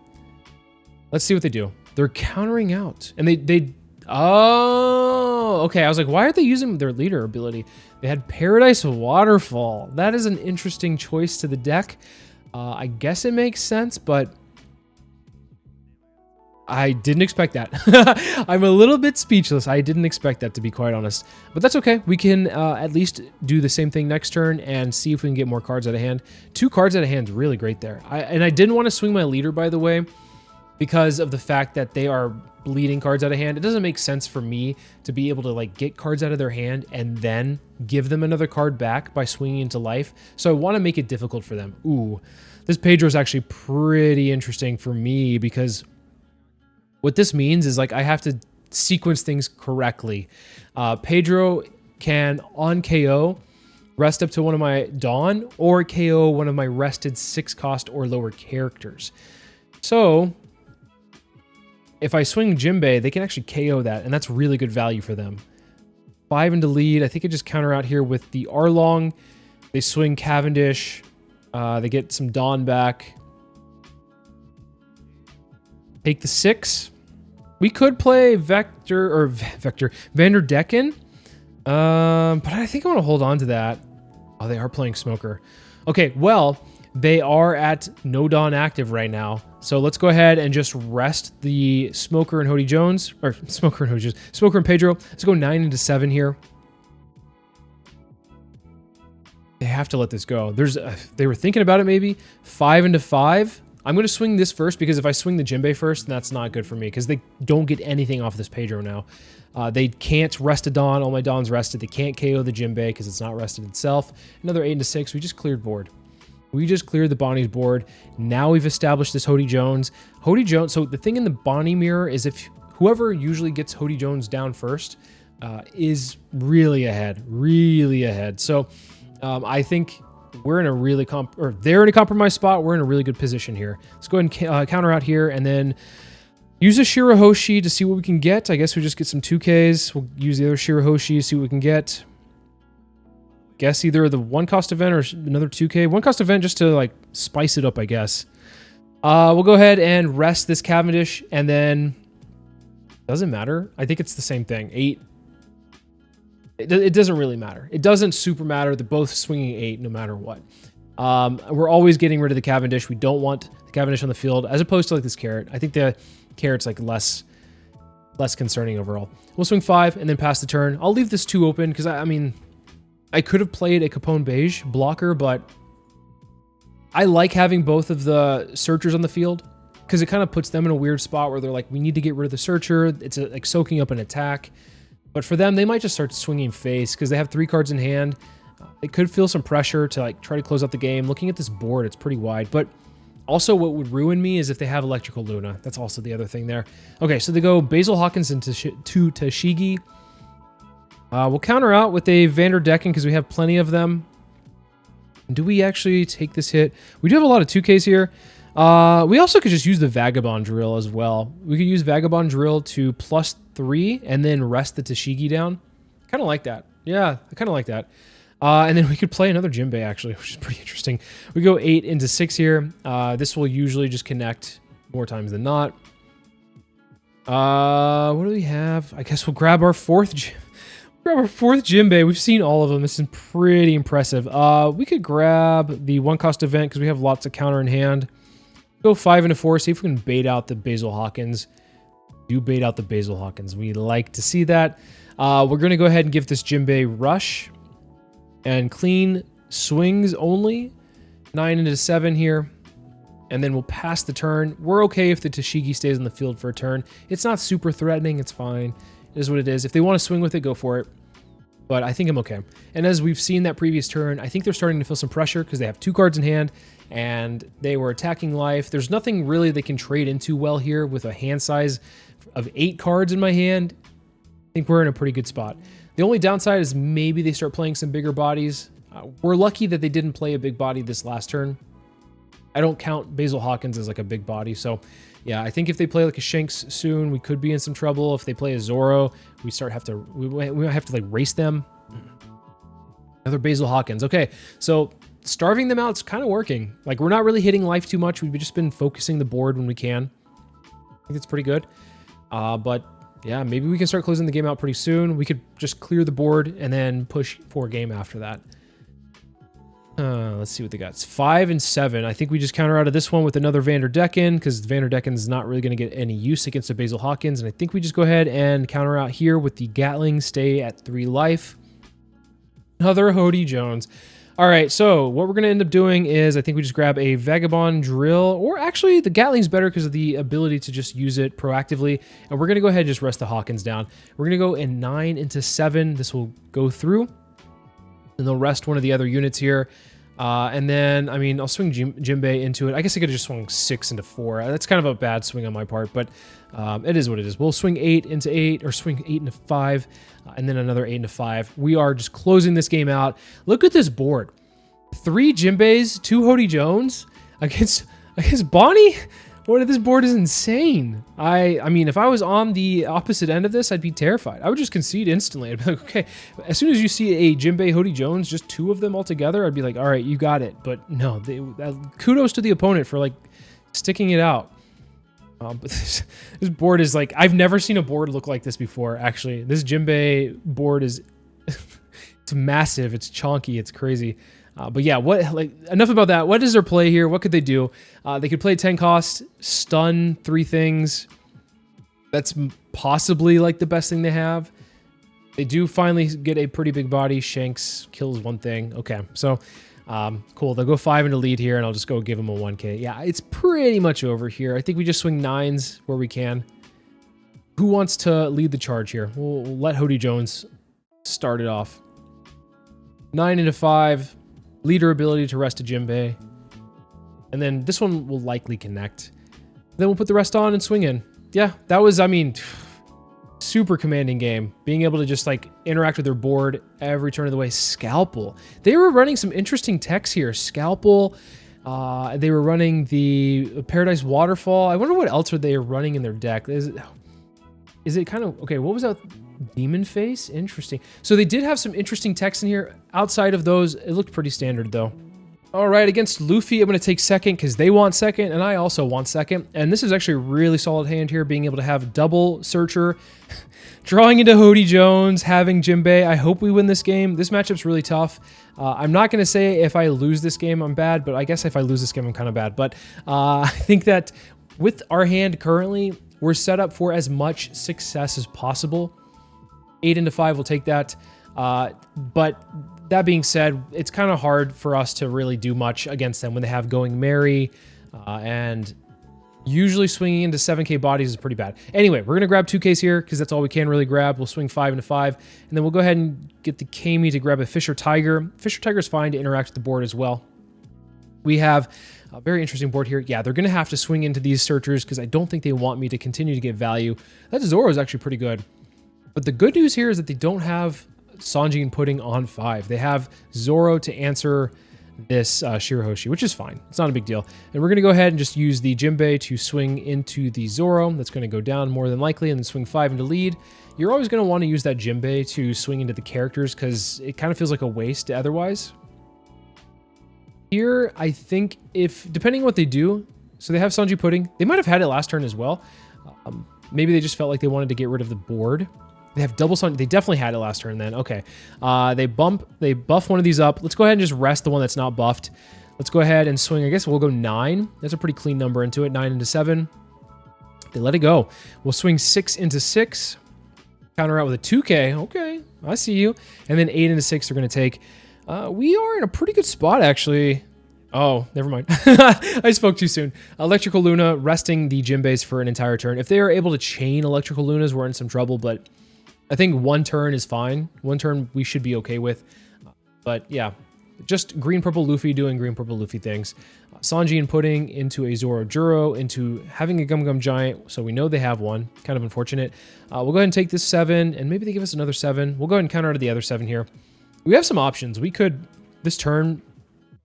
Let's see what they do. They're countering out. And they... Oh, okay. I was like, why aren't they using their leader ability? They had Paradise Waterfall. That is an interesting choice to the deck. I guess it makes sense, but... I didn't expect that. I'm a little bit speechless. I didn't expect that, to be quite honest. But that's okay. We can at least do the same thing next turn and see if we can get more cards out of hand. 2 cards out of hand is really great there. And I didn't want to swing my leader, by the way. because of the fact that they are bleeding cards out of hand. It doesn't make sense for me to be able to like get cards out of their hand and then give them another card back by swinging into life. So I want to make it difficult for them. Ooh, this Pedro is actually pretty interesting for me because what this means is like I have to sequence things correctly. Pedro can on KO rest up to one of my Dawn or KO one of my rested 6 cost or lower characters. So if I swing Jinbe, they can actually KO that, and that's really good value for them. 5 into lead. I think I just counter out here with the Arlong. They swing Cavendish. They get some Dawn back. Take the 6. We could play Vanderdecken. But I think I want to hold on to that. Oh, they are playing Smoker. Okay, well, they are at no Dawn active right now. So let's go ahead and just rest the Smoker and Hody Jones. Or Smoker and Hody Jones. Smoker and Pedro. Let's go 9 into 7 here. They have to let this go. They were thinking about it maybe. 5 into 5. I'm going to swing this first because if I swing the Jinbe first, that's not good for me because they don't get anything off this Pedro now. They can't rest a Dawn. All my Dawn's rested. They can't KO the Jinbe because it's not rested itself. Another 8 into 6. We just cleared board. We just cleared the Bonney's board. Now we've established this Hody Jones. Hody Jones, so the thing in the Bonney mirror is if whoever usually gets Hody Jones down first is really ahead. So I think we're in a really they're in a compromised spot. We're in a really good position here. Let's go ahead and counter out here and then use a Shirahoshi to see what we can get. I guess we just get some 2Ks. We'll use the other Shirahoshi, see what we can get. Guess either the 1-cost event or another 2K. 1-cost event just to like spice it up, I guess. We'll go ahead and rest this Cavendish and then doesn't matter. I think it's the same thing. 8. It doesn't really matter. It doesn't super matter. They're both swinging 8 no matter what. We're always getting rid of the Cavendish. We don't want the Cavendish on the field as opposed to like this Carrot. I think the Carrot's like less concerning overall. We'll swing 5 and then pass the turn. I'll leave this 2 open because I mean, I could have played a Capone Beige blocker, but I like having both of the searchers on the field because it kind of puts them in a weird spot where they're like, we need to get rid of the searcher. It's like soaking up an attack. But for them, they might just start swinging face because they have 3 cards in hand. They could feel some pressure to like try to close out the game. Looking at this board, it's pretty wide. But also what would ruin me is if they have Electrical Luna. That's also the other thing there. Okay, so they go Basil Hawkins into Tashigi. We'll counter out with a Vanderdecken because we have plenty of them. Do we actually take this hit? We do have a lot of 2Ks here. We also could just use the Vagabond Drill as well. We could use Vagabond Drill to +3 and then rest the Tashigi down. Kind of like that. Yeah, I kind of like that. And then we could play another Jinbe actually, which is pretty interesting. We go 8 into 6 here. This will usually just connect more times than not. What do we have? I guess we'll grab our 4th Jinbe. We've seen all of them. This is pretty impressive. We could grab the 1-cost event because we have lots of counter in hand. Go 5 into 4. See if we can bait out the Basil Hawkins. Do bait out the Basil Hawkins. We like to see that. We're going to go ahead and give this Jinbe rush. And clean swings only. 9 into 7 here. And then we'll pass the turn. We're okay if the Tashigi stays on the field for a turn. It's not super threatening. It's fine. It is what it is. If they want to swing with it, go for it. But I think I'm okay. And as we've seen that previous turn, I think they're starting to feel some pressure because they have 2 cards in hand and they were attacking life. There's nothing really they can trade into well here with a hand size of 8 cards in my hand. I think we're in a pretty good spot. The only downside is maybe they start playing some bigger bodies. We're lucky that they didn't play a big body this last turn. I don't count Basil Hawkins as like a big body. So yeah, I think if they play like a Shanks soon, we could be in some trouble. If they play a Zoro, we might have to like race them. Another Basil Hawkins. Okay, so starving them out is kind of working. Like we're not really hitting life too much. We've just been focusing the board when we can. I think it's pretty good. But yeah, maybe we can start closing the game out pretty soon. We could just clear the board and then push for a game after that. Let's see what they got. It's 5 and 7. I think we just counter out of this one with another Vanderdecken because Vanderdecken's not really going to get any use against a Basil Hawkins. And I think we just go ahead and counter out here with the Gatling, stay at 3 life. Another Hody Jones. All right, so what we're going to end up doing is I think we just grab a Vagabond Drill, or actually the Gatling's better because of the ability to just use it proactively. And we're going to go ahead and just rest the Hawkins down. We're going to go in 9 into 7. This will go through. And they'll rest one of the other units here. And then, I mean, I'll swing Jinbe into it. I guess I could have just swung 6 into 4. That's kind of a bad swing on my part, but it is what it is. We'll swing 8 into 8, or swing 8 into 5, and then another 8 into 5. We are just closing this game out. Look at this board. 3 Jinbes, 2 Hody Jones against Bonney? What, this board is insane. I mean, if I was on the opposite end of this, I'd be terrified. I would just concede instantly. I'd be like, okay, as soon as you see a Jinbe, Hody Jones, just 2 of them all together, I'd be like, all right, you got it. But no, kudos to the opponent for like sticking it out. But this board is like, I've never seen a board look like this before, actually. This Jinbe board is, it's massive, it's chonky, it's crazy. But yeah, enough about that. What is their play here? What could they do? They could play 10 cost, stun 3 things. That's possibly like the best thing they have. They do finally get a pretty big body. Shanks kills 1 thing. Okay, so cool. They'll go 5 into lead here, and I'll just go give them a 1K. Yeah, it's pretty much over here. I think we just swing 9s where we can. Who wants to lead the charge here? We'll let Hody Jones start it off. 9 into 5. Leader ability to rest a Jinbe. And then this one will likely connect. Then we'll put the rest on and swing in. Yeah, that was, I mean, super commanding game. Being able to just like interact with their board every turn of the way. Scalpel. They were running some interesting techs here. Scalpel. They were running the Paradise Waterfall. I wonder what else are they running in their deck. Is it kind of, okay, what was that? Demon Face? Interesting. So they did have some interesting text in here. Outside of those, it looked pretty standard though. All right, against Luffy, I'm going to take second because they want second and I also want second. And this is actually a really solid hand here, being able to have double Searcher, drawing into Hody Jones, having Jinbe. I hope we win this game. This matchup's really tough. I'm not going to say if I lose this game, I'm bad, but I guess if I lose this game, I'm kind of bad. But I think that with our hand currently, we're set up for as much success as possible. 8 into 5 will take that. But that being said, it's kind of hard for us to really do much against them when they have Going Merry, and usually swinging into 7K bodies is pretty bad. Anyway, we're going to grab 2Ks here because that's all we can really grab. We'll swing 5 into 5, and then we'll go ahead and get the Kami to grab a Fisher Tiger. Fisher Tiger is fine to interact with the board as well. We have a very interesting board here. Yeah, they're going to have to swing into these Searchers because I don't think they want me to continue to get value. That Zoro is actually pretty good. But the good news here is that they don't have Sanji and Pudding on 5. They have Zoro to answer this Shirahoshi, which is fine. It's not a big deal. And we're going to go ahead and just use the Jinbe to swing into the Zoro. That's going to go down more than likely, and then swing 5 into lead. You're always going to want to use that Jinbe to swing into the characters because it kind of feels like a waste otherwise. Here, I think depending on what they do, so they have Sanji Pudding. They might have had it last turn as well. Maybe they just felt like they wanted to get rid of the board. They have double Sanji. They definitely had it last turn then. Okay. They buff one of these up. Let's go ahead and just rest the one that's not buffed. Let's go ahead and swing. I guess we'll go 9. That's a pretty clean number into it. 9 into 7. They let it go. We'll swing 6 into 6. Counter out with a 2K. Okay. I see you. And then 8 into 6 they're going to take. We are in a pretty good spot, actually. Oh, never mind. I spoke too soon. Electrical Luna resting the Jinbes for an entire turn. If they are able to chain Electrical Lunas, we're in some trouble, but I think 1 turn is fine. 1 turn we should be okay with. But yeah, just green, purple Luffy doing green, purple Luffy things. Sanji and Pudding into a Zoro Juro, into having a Gum Gum Giant, so we know they have one. Kind of unfortunate. We'll go ahead and take this 7, and maybe they give us another 7. We'll go ahead and counter out of the other 7 here. We have some options. We could, this turn,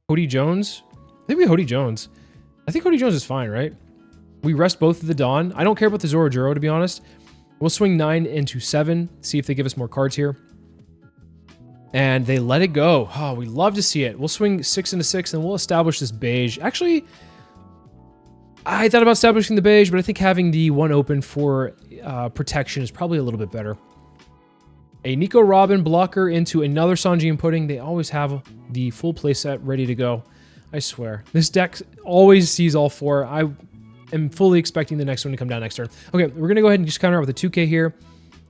Hody Jones. I think we Hody Jones. I think Hody Jones is fine, right? We rest both of the Dawn. I don't care about the Zoro Juro, to be honest. We'll swing 9 into 7, see if they give us more cards here. And they let it go. Oh, we love to see it. We'll swing 6 into 6, and we'll establish this beige. Actually, I thought about establishing the beige, but I think having the 1 open for protection is probably a little bit better. A Nico Robin blocker into another Sanji and Pudding. They always have the full playset ready to go. I swear. This deck always sees all 4. I am fully expecting the next one to come down next turn. Okay, we're going to go ahead and just counter out with a 2K here.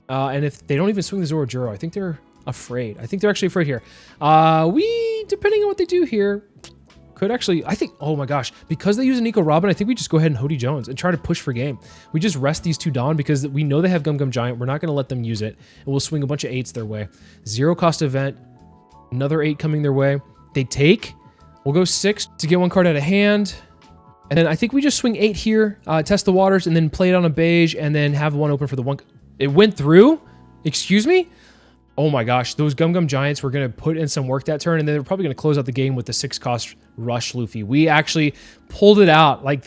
And if they don't even swing the Zoro Juro, I think they're afraid. I think they're actually afraid here. We depending on what they do here, could actually, I think, oh my gosh, because they use an Eco Robin, I think we just go ahead and Hody Jones and try to push for game. We just rest these two Dawn because we know they have Gum Gum Giant. We're not going to let them use it. And we'll swing a bunch of 8s their way. 0 cost event. Another 8 coming their way. They take. We'll go 6 to get 1 card out of hand. And then I think we just swing 8 here, test the waters, and then play it on a beige, and then have 1 open for the 1. It went through? Excuse me? Oh my gosh, those Gum Gum Giants were going to put in some work that turn, and then they're probably going to close out the game with the 6 cost Rush Luffy. We actually pulled it out. Like,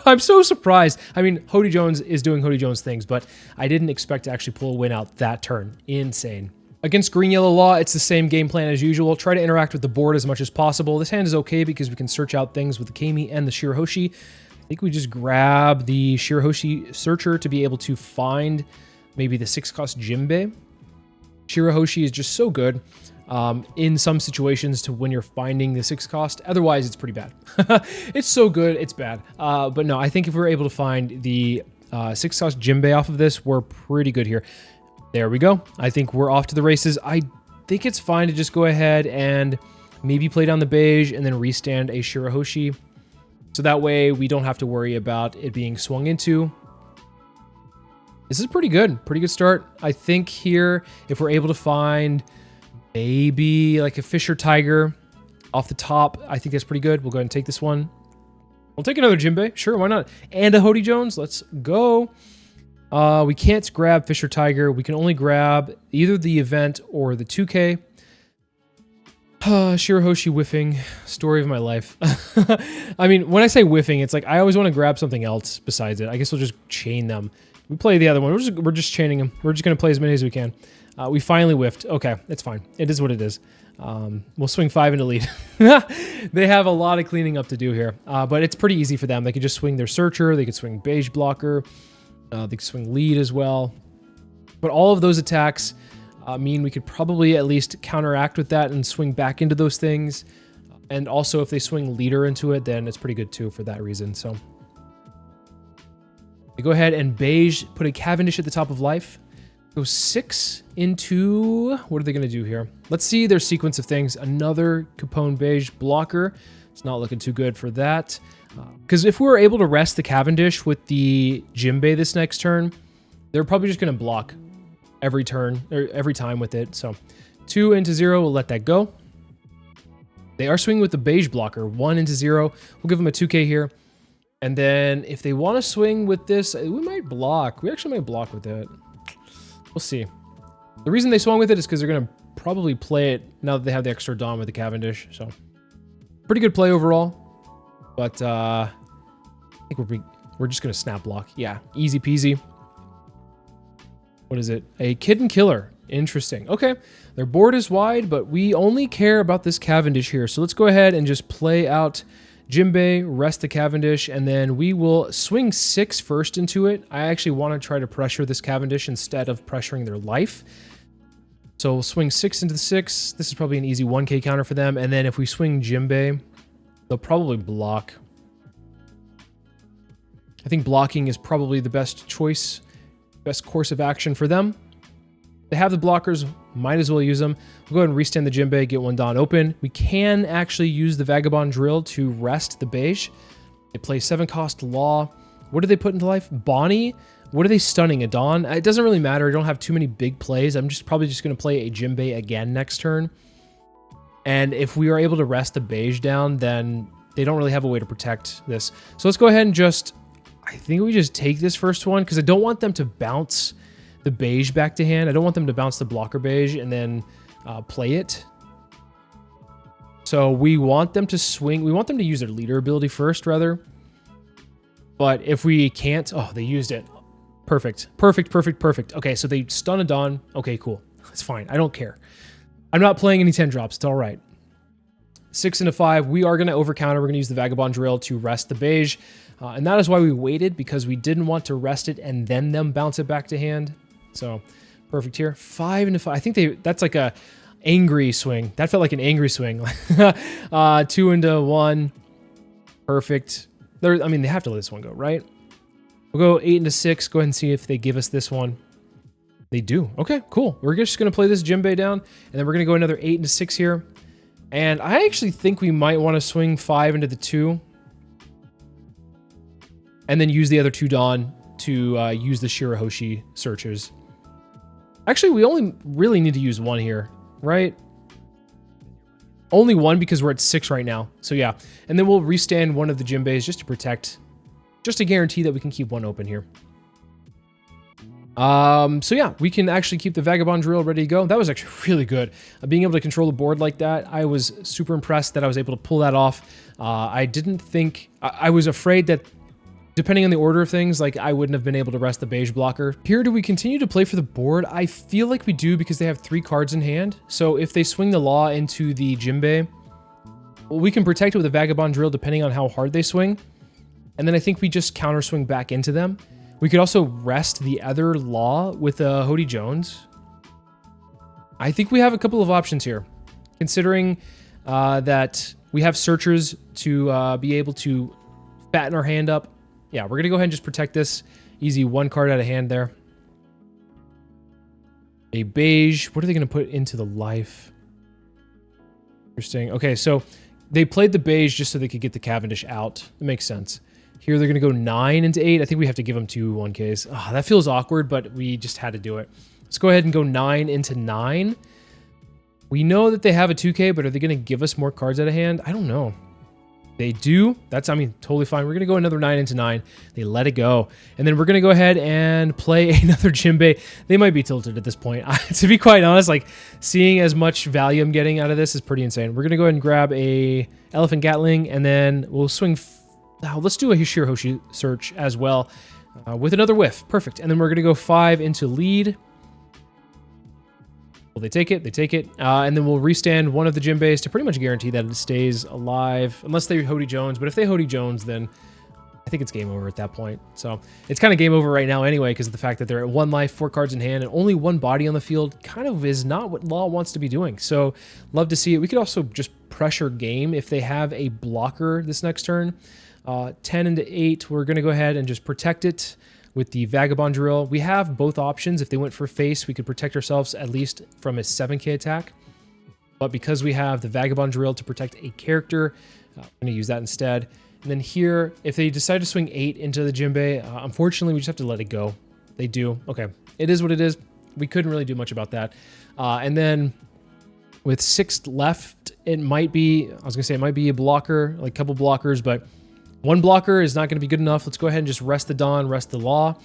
I'm so surprised. I mean, Hody Jones is doing Hody Jones things, but I didn't expect to actually pull a win out that turn. Insane. Against Green Yellow Law, it's the same game plan as usual. Try to interact with the board as much as possible. This hand is okay because we can search out things with the Kami and the Shirahoshi. I think we just grab the Shirahoshi Searcher to be able to find maybe the 6 cost Jinbe. Shirahoshi is just so good in some situations to when you're finding the 6 cost. Otherwise, it's pretty bad. It's so good, it's bad. But no, I think if we're able to find the 6 cost Jinbe off of this, we're pretty good here. There we go. I think we're off to the races. I think it's fine to just go ahead and maybe play down the beige and then restand a Shirahoshi. So that way we don't have to worry about it being swung into. This is pretty good start. I think here, if we're able to find maybe like a fish or tiger off the top, I think that's pretty good. We'll go ahead and take this one. We'll take another Jinbe. Sure, why not? And a Hody Jones. Let's go. We can't grab fish or tiger. We can only grab either the event or the 2K. Shirahoshi whiffing. Story of my life. I mean, when I say whiffing, it's like I always want to grab something else besides it. I guess we'll just chain them. We play the other one. We're just chaining them. We're just going to play as many as we can. We finally whiffed. Okay, it's fine. It is what it is. We'll swing 5 into lead. They have a lot of cleaning up to do here, but it's pretty easy for them. They could just swing their Searcher. They could swing Beige Blocker. They could swing Lead as well. But all of those attacks mean we could probably at least counteract with that and swing back into those things. And also, if they swing Leader into it, then it's pretty good too for that reason. So we go ahead and beige, put a Cavendish at the top of life. Go 6 into, what are they going to do here? Let's see their sequence of things. Another Capone beige blocker. It's not looking too good for that. Because if we're able to rest the Cavendish with the Jinbe this next turn, they're probably just going to block every turn, or every time with it. So 2 into 0, we'll let that go. They are swinging with the beige blocker, 1 into 0. We'll give them a 2K here. And then if they want to swing with this, we might block. We actually might block with it. We'll see. The reason they swung with it is because they're going to probably play it now that they have the extra Dawn with the Cavendish. So pretty good play overall. But I think we're just going to snap block. Yeah, easy peasy. What is it? A Kitten Killer. Interesting. Okay, their board is wide, but we only care about this Cavendish here. So let's go ahead and just play out Jinbe, rest the Cavendish, and then we will swing 6 first into it. I actually want to try to pressure this Cavendish instead of pressuring their life. So we'll swing 6 into the 6. This is probably an easy 1K counter for them. And then if we swing Jinbe, they'll probably block. I think blocking is probably the best choice, best course of action for them. They have the blockers, might as well use them. We'll go ahead and restand the Jinbe, get 1 Dawn open. We can actually use the Vagabond Drill to rest the beige. They play 7 cost Law. What do they put into life? Bonney? What are they stunning? A Dawn? It doesn't really matter. I don't have too many big plays. I'm probably just going to play a Jinbe again next turn. And if we are able to rest the beige down, then they don't really have a way to protect this. So let's go ahead and just, I think we just take this first one because I don't want them to bounce the beige back to hand. I don't want them to bounce the blocker beige and then play it. So we want them to swing. We want them to use their leader ability first, rather. But if we can't, oh, they used it. Perfect. Perfect, perfect, perfect. Okay, so they stun a Dawn. Okay, cool. That's fine. I don't care. I'm not playing any 10 drops. It's all right. 6 into 5. We are going to overcounter. We're going to use the Vagabond Drill to rest the beige. And that is why we waited, because we didn't want to rest it and then them bounce it back to hand. So perfect here. 5 into 5. I think that's like a angry swing. That felt like an angry swing. 2 into 1. Perfect. I mean, they have to let this one go, right? We'll go 8 into 6. Go ahead and see if they give us this one. They do. Okay, cool. We're just going to play this Jinbe down, and then we're going to go another 8 into 6 here. And I actually think we might want to swing 5 into the 2. And then use the other 2 Dawn to use the Shirahoshi searches. Actually, we only really need to use 1 here, right? Only 1 because we're at 6 right now. So yeah. And then we'll restand one of the Jinbes just to protect, just to guarantee that we can keep 1 open here. So yeah, we can actually keep the Vagabond Drill ready to go. That was actually really good. Being able to control the board like that, I was super impressed that I was able to pull that off. I didn't think... I was afraid that, depending on the order of things, like I wouldn't have been able to rest the beige blocker. Here, do we continue to play for the board? I feel like we do because they have 3 cards in hand. So if they swing the Law into the Jinbe, well, we can protect it with a Vagabond Drill depending on how hard they swing. And then I think we just counter swing back into them. We could also rest the other Law with a Hody Jones. I think we have a couple of options here, considering that we have searchers to be able to fatten our hand up. Yeah, we're going to go ahead and just protect this. Easy 1 card out of hand there. A beige. What are they going to put into the life? Interesting. Okay, so they played the beige just so they could get the Cavendish out. It makes sense. Here they're going to go 9 into 8. I think we have to give them 2 1Ks. Oh, that feels awkward, but we just had to do it. Let's go ahead and go 9 into 9. We know that they have a 2K, but are they going to give us more cards out of hand? I don't know. They do. That's, I mean, totally fine. We're going to go another 9 into 9. They let it go. And then we're going to go ahead and play another Jinbe. They might be tilted at this point. To be quite honest, like, seeing as much value I'm getting out of this is pretty insane. We're going to go ahead and grab a Elephant Gatling, and then we'll swing... let's do a Shirahoshi search as well with another whiff. Perfect. And then we're going to go 5 into lead. Well, they take it. They take it. And then we'll restand one of the Jinbes to pretty much guarantee that it stays alive. Unless they Hody Jones. But if they Hody Jones, then I think it's game over at that point. So it's kind of game over right now anyway because of the fact that they're at 1 life, 4 cards in hand, and only 1 body on the field kind of is not what Law wants to be doing. So love to see it. We could also just pressure game if they have a blocker this next turn. 10 into 8, we're going to go ahead and just protect it with the Vagabond Drill. We have both options. If they went for face, we could protect ourselves at least from a 7k attack. But because we have the Vagabond Drill to protect a character, I'm going to use that instead. And then here, if they decide to swing 8 into the Jinbe, unfortunately, we just have to let it go. They do. Okay, it is what it is. We couldn't really do much about that. And then with 6 left, it might be, I was going to say it might be a blocker, like a couple blockers, but 1 blocker is not going to be good enough. Let's go ahead and just rest the Dawn, rest the Law.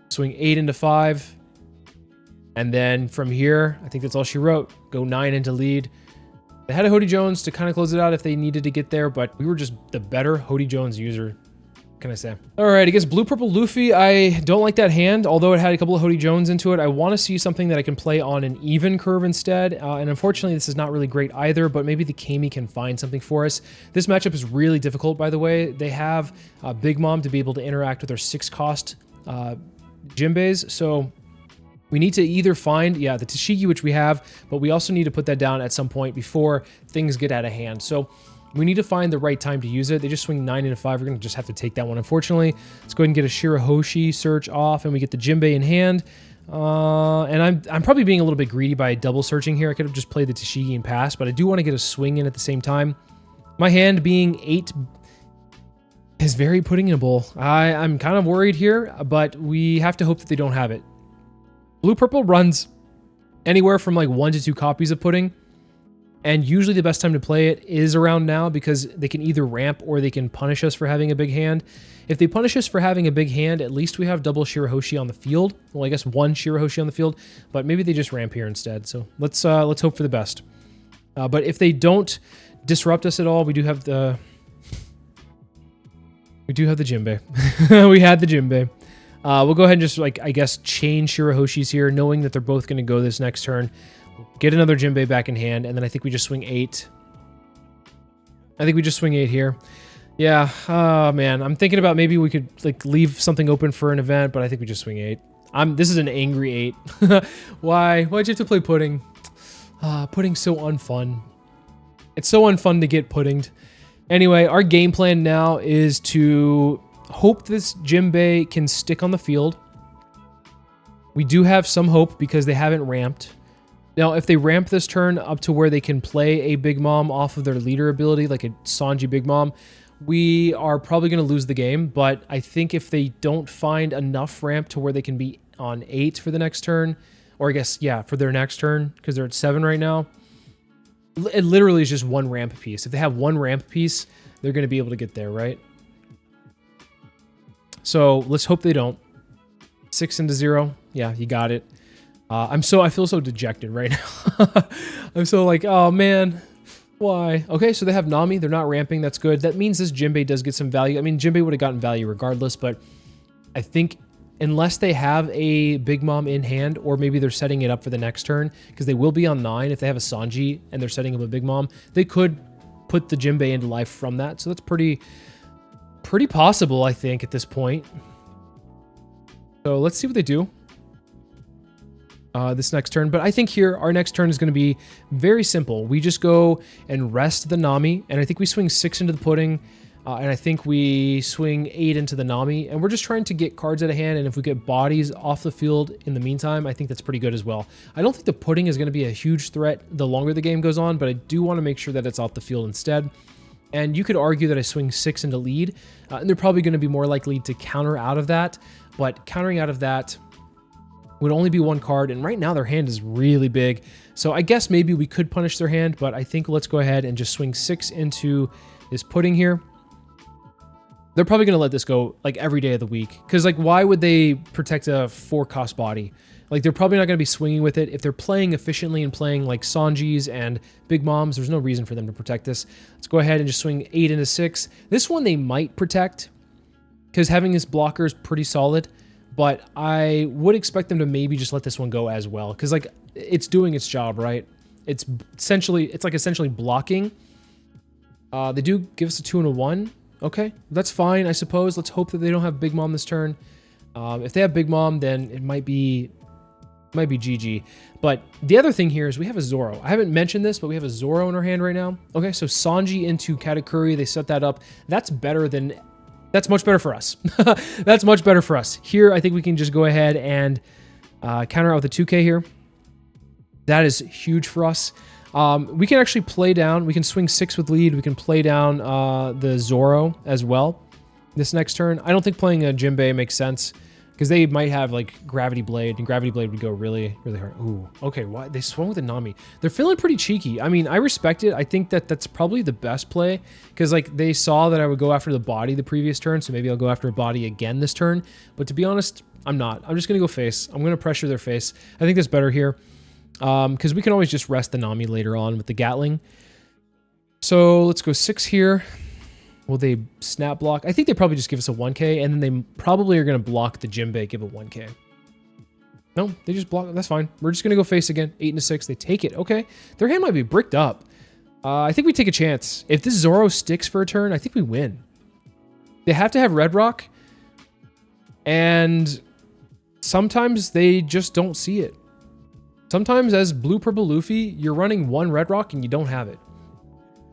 Swing 8 into 5. And then from here, I think that's all she wrote. Go 9 into lead. They had a Hody Jones to kind of close it out if they needed to get there, but we were just the better Hody Jones user. What can I say? All right, I guess blue-purple Luffy. I don't like that hand, although it had a couple of Hody Jones into it. I want to see something that I can play on an even curve instead, and unfortunately, this is not really great either, but maybe the Kami can find something for us. This matchup is really difficult, by the way. They have Big Mom to be able to interact with their 6-cost Jinbes, so we need to either find, yeah, the Tashigi, which we have, but we also need to put that down at some point before things get out of hand. So we need to find the right time to use it. They just swing 9 into 5. We're going to just have to take that one, unfortunately. Let's go ahead and get a Shirahoshi search off, and we get the Jinbe in hand. And I'm probably being a little bit greedy by double searching here. I could have just played the Tashigi and passed, but I do want to get a swing in at the same time. My hand being 8 is very puddingable. I'm kind of worried here, but we have to hope that they don't have it. Blue-purple runs anywhere from like 1 to 2 copies of pudding. And usually the best time to play it is around now because they can either ramp or they can punish us for having a big hand. If they punish us for having a big hand, at least we have double Shirahoshi on the field. Well, I guess 1 Shirahoshi on the field, but maybe they just ramp here instead. So let's hope for the best. But if they don't disrupt us at all, we do have the Jinbe. We had the Jinbe. We'll go ahead and just, like, I guess, chain Shirahoshis here, knowing that they're both going to go this next turn. Get another Jinbe back in hand, and then I think we just swing 8. I think we just swing 8 here. Yeah, oh man, I'm thinking about maybe we could like leave something open for an event, but I think we just swing 8. This is an angry 8. Why? Why'd you have to play pudding? Pudding's so unfun. It's so unfun to get puddinged. Anyway, our game plan now is to hope this Jinbe can stick on the field. We do have some hope because they haven't ramped. Now, if they ramp this turn up to where they can play a Big Mom off of their leader ability, like a Sanji Big Mom, we are probably going to lose the game. But I think if they don't find enough ramp to where they can be on 8 for the next turn, or I guess, yeah, for their next turn, because they're at 7 right now, it literally is just one ramp piece. If they have one ramp piece, they're going to be able to get there, right? So let's hope they don't. 6 into 0. Yeah, you got it. I feel so dejected right now. I'm so like, oh man, why? Okay, so they have Nami. They're not ramping. That's good. That means this Jinbe does get some value. I mean, Jinbe would have gotten value regardless, but I think unless they have a Big Mom in hand, or maybe they're setting it up for the next turn, because they will be on 9 if they have a Sanji and they're setting up a Big Mom, they could put the Jinbe into life from that. So that's pretty possible, I think, at this point. So let's see what they do this next turn. But I think here, our next turn is going to be very simple. We just go and rest the Nami, and I think we swing 6 into the pudding, and I think we swing 8 into the Nami, and we're just trying to get cards out of hand, and if we get bodies off the field in the meantime, I think that's pretty good as well. I don't think the pudding is going to be a huge threat the longer the game goes on, but I do want to make sure that it's off the field instead. And you could argue that I swing 6 into lead, and they're probably going to be more likely to counter out of that, but countering out of that would only be 1 card, and right now their hand is really big. So I guess maybe we could punish their hand, but I think let's go ahead and just swing 6 into this pudding here. They're probably going to let this go like every day of the week, because like why would they protect a 4-cost body? Like they're probably not going to be swinging with it. If they're playing efficiently and playing like Sanjis and Big Moms, there's no reason for them to protect this. Let's go ahead and just swing 8 into 6. This one they might protect, because having this blocker is pretty solid, but I would expect them to maybe just let this one go as well, because like it's doing its job, right? It's essentially blocking. They do give us a 2 and a 1. Okay, that's fine, I suppose. Let's hope that they don't have Big Mom this turn. If they have Big Mom, then it might be GG. But the other thing here is we have a Zoro. I haven't mentioned this, but we have a Zoro in our hand right now. Okay, so Sanji into Katakuri, they set that up. That's much better for us. That's much better for us. Here, I think we can just go ahead and counter out with a 2K here. That is huge for us. We can actually play down. We can swing 6 with lead. We can play down the Zoro as well this next turn. I don't think playing a Jinbe makes sense, because they might have like Gravity Blade, and Gravity Blade would go really, really hard. Ooh, okay, why? They swung with a Nami. They're feeling pretty cheeky. I mean, I respect it. I think that that's probably the best play, because like they saw that I would go after the body the previous turn, so maybe I'll go after a body again this turn. But to be honest, I'm not. I'm just going to go face. I'm going to pressure their face. I think that's better here, because we can always just rest the Nami later on with the Gatling. So let's go 6 here. Will they snap block? I think they probably just give us a 1K, and then they probably are going to block the Jinbe, give it 1K. No, they just block. That's fine. We're just going to go face again. 8 into 6. They take it. Okay. Their hand might be bricked up. I think we take a chance. If this Zoro sticks for a turn, I think we win. They have to have Red Rock, and sometimes they just don't see it. Sometimes as Blue Purple Luffy, you're running 1 Red Rock and you don't have it.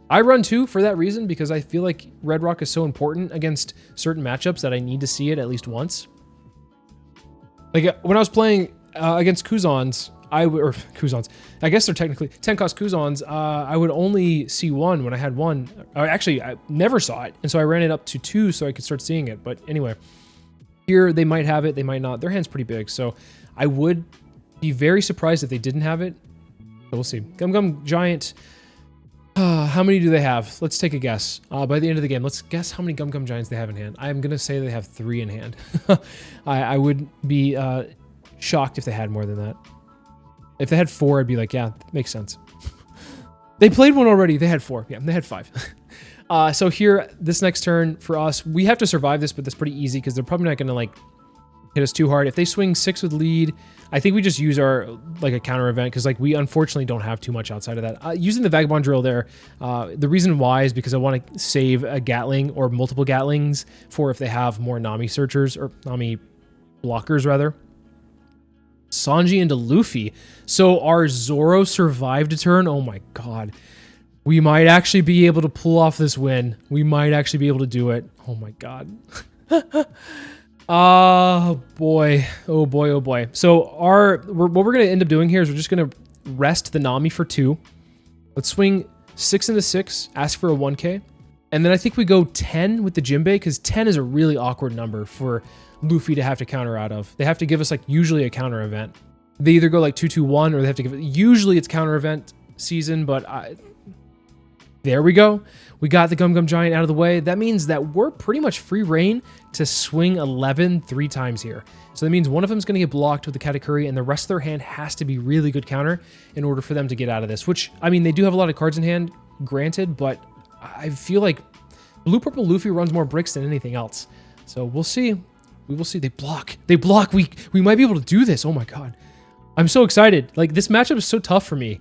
I run 2 for that reason, because I feel like Red Rock is so important against certain matchups that I need to see it at least once. Like when I was playing against Kuzans, I guess they're technically 10-cost Kuzans, I would only see 1 when I had 1. Actually, I never saw it, and so I ran it up to 2 so I could start seeing it. But anyway, here they might have it, they might not. Their hand's pretty big, so I would be very surprised if they didn't have it. So we'll see. Gum Gum Giant. How many do they have? Let's take a guess. By the end of the game, let's guess how many Gum Gum Giants they have in hand. I'm going to say they have 3 in hand. I would be shocked if they had more than that. If they had 4, I'd be like, yeah, makes sense. They played 1 already. They had 4. Yeah, they had 5. So here, this next turn for us, we have to survive this, but that's pretty easy, because they're probably not going to like hit us too hard. If they swing 6 with lead, I think we just use our like a counter event, because like we unfortunately don't have too much outside of that. Using the Vagabond Drill there, the reason why is because I want to save a Gatling or multiple Gatlings for if they have more Nami searchers, or Nami blockers rather. Sanji into Luffy. So our Zoro survived a turn. Oh my god. We might actually be able to pull off this win. We might actually be able to do it. Oh my god. Oh boy. Oh boy. Oh boy. So what we're going to end up doing here is we're just going to rest the Nami for 2. Let's swing 6 into 6, ask for a 1k. And then I think we go 10 with the Jinbe, because 10 is a really awkward number for Luffy to have to counter out of. They have to give us like usually a counter event. They either go like 2-2-1 or they have to give it, usually it's counter event season, but there we go. We got the Gum Gum Giant out of the way. That means that we're pretty much free reign to swing 11 3 times here. So that means one of them is going to get blocked with the Katakuri, and the rest of their hand has to be really good counter in order for them to get out of this, which, I mean, they do have a lot of cards in hand, granted, but I feel like Blue Purple Luffy runs more bricks than anything else. So we'll see. We will see. They block. They block. We might be able to do this. Oh my god. I'm so excited. Like, this matchup is so tough for me.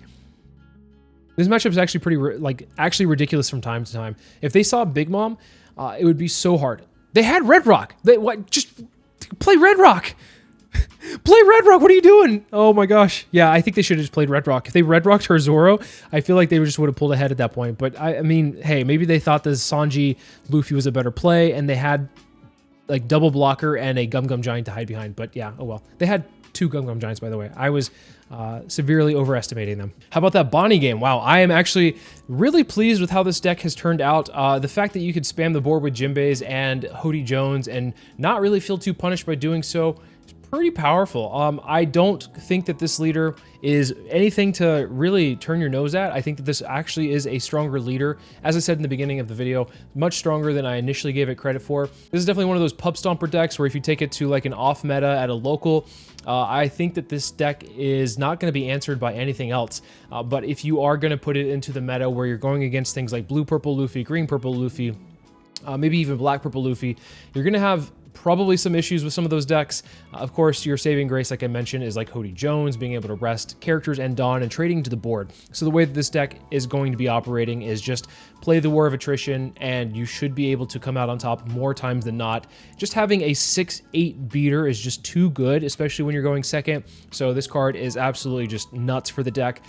This matchup is actually pretty, actually ridiculous from time to time. If they saw Big Mom, it would be so hard. They had Red Rock. Just play Red Rock. Play Red Rock. What are you doing? Oh my gosh. Yeah, I think they should have just played Red Rock. If they Red Rocked her Zoro, I feel like they just would have pulled ahead at that point. But I mean, hey, maybe they thought the Sanji Luffy was a better play, and they had like double blocker and a Gum Gum Giant to hide behind. But yeah, oh well. They had 2 Gum Gum Giants, by the way. I was severely overestimating them. How about that Bonney game? Wow, I am actually really pleased with how this deck has turned out. The fact that you could spam the board with Jinbes and Hody Jones and not really feel too punished by doing so is pretty powerful. I don't think that this leader is anything to really turn your nose at. I think that this actually is a stronger leader. As I said in the beginning of the video, much stronger than I initially gave it credit for. This is definitely one of those pub stomper decks where if you take it to like an off meta at a local, I think that this deck is not going to be answered by anything else. But if you are going to put it into the meta where you're going against things like blue purple Luffy, green purple Luffy, maybe even black purple Luffy, you're going to have probably some issues with some of those decks. Of course, your saving grace, like I mentioned, is like Hody Jones, being able to rest characters and Dawn and trading to the board. So the way that this deck is going to be operating is just play the War of Attrition, and you should be able to come out on top more times than not. Just having a 6-8 beater is just too good, especially when you're going second. So this card is absolutely just nuts for the deck.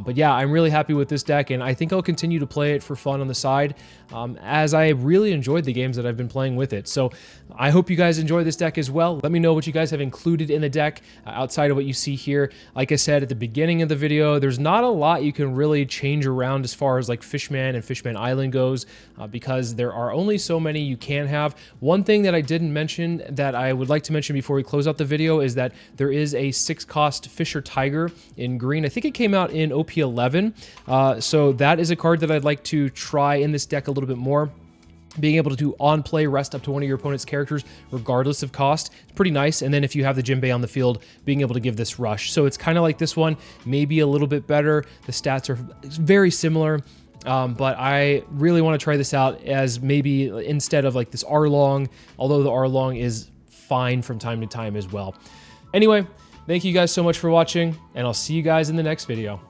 But yeah, I'm really happy with this deck, and I think I'll continue to play it for fun on the side, as I really enjoyed the games that I've been playing with it. So I hope you guys enjoy this deck as well. Let me know what you guys have included in the deck outside of what you see here. Like I said at the beginning of the video, there's not a lot you can really change around as far as like Fishman and Fishman Island goes, because there are only so many you can have. One thing that I didn't mention that I would like to mention before we close out the video is that there is a 6-cost Fisher Tiger in green. I think it came out in OP11, so that is a card that I'd like to try in this deck a little bit more. Being able to do on-play rest up to one of your opponent's characters regardless of cost, it's pretty nice. And then if you have the Jinbe on the field, being able to give this rush. So it's kind of like this one, maybe a little bit better. The stats are very similar, but I really want to try this out as maybe instead of like this R-Long, although the R-Long is fine from time to time as well. Anyway, thank you guys so much for watching, and I'll see you guys in the next video.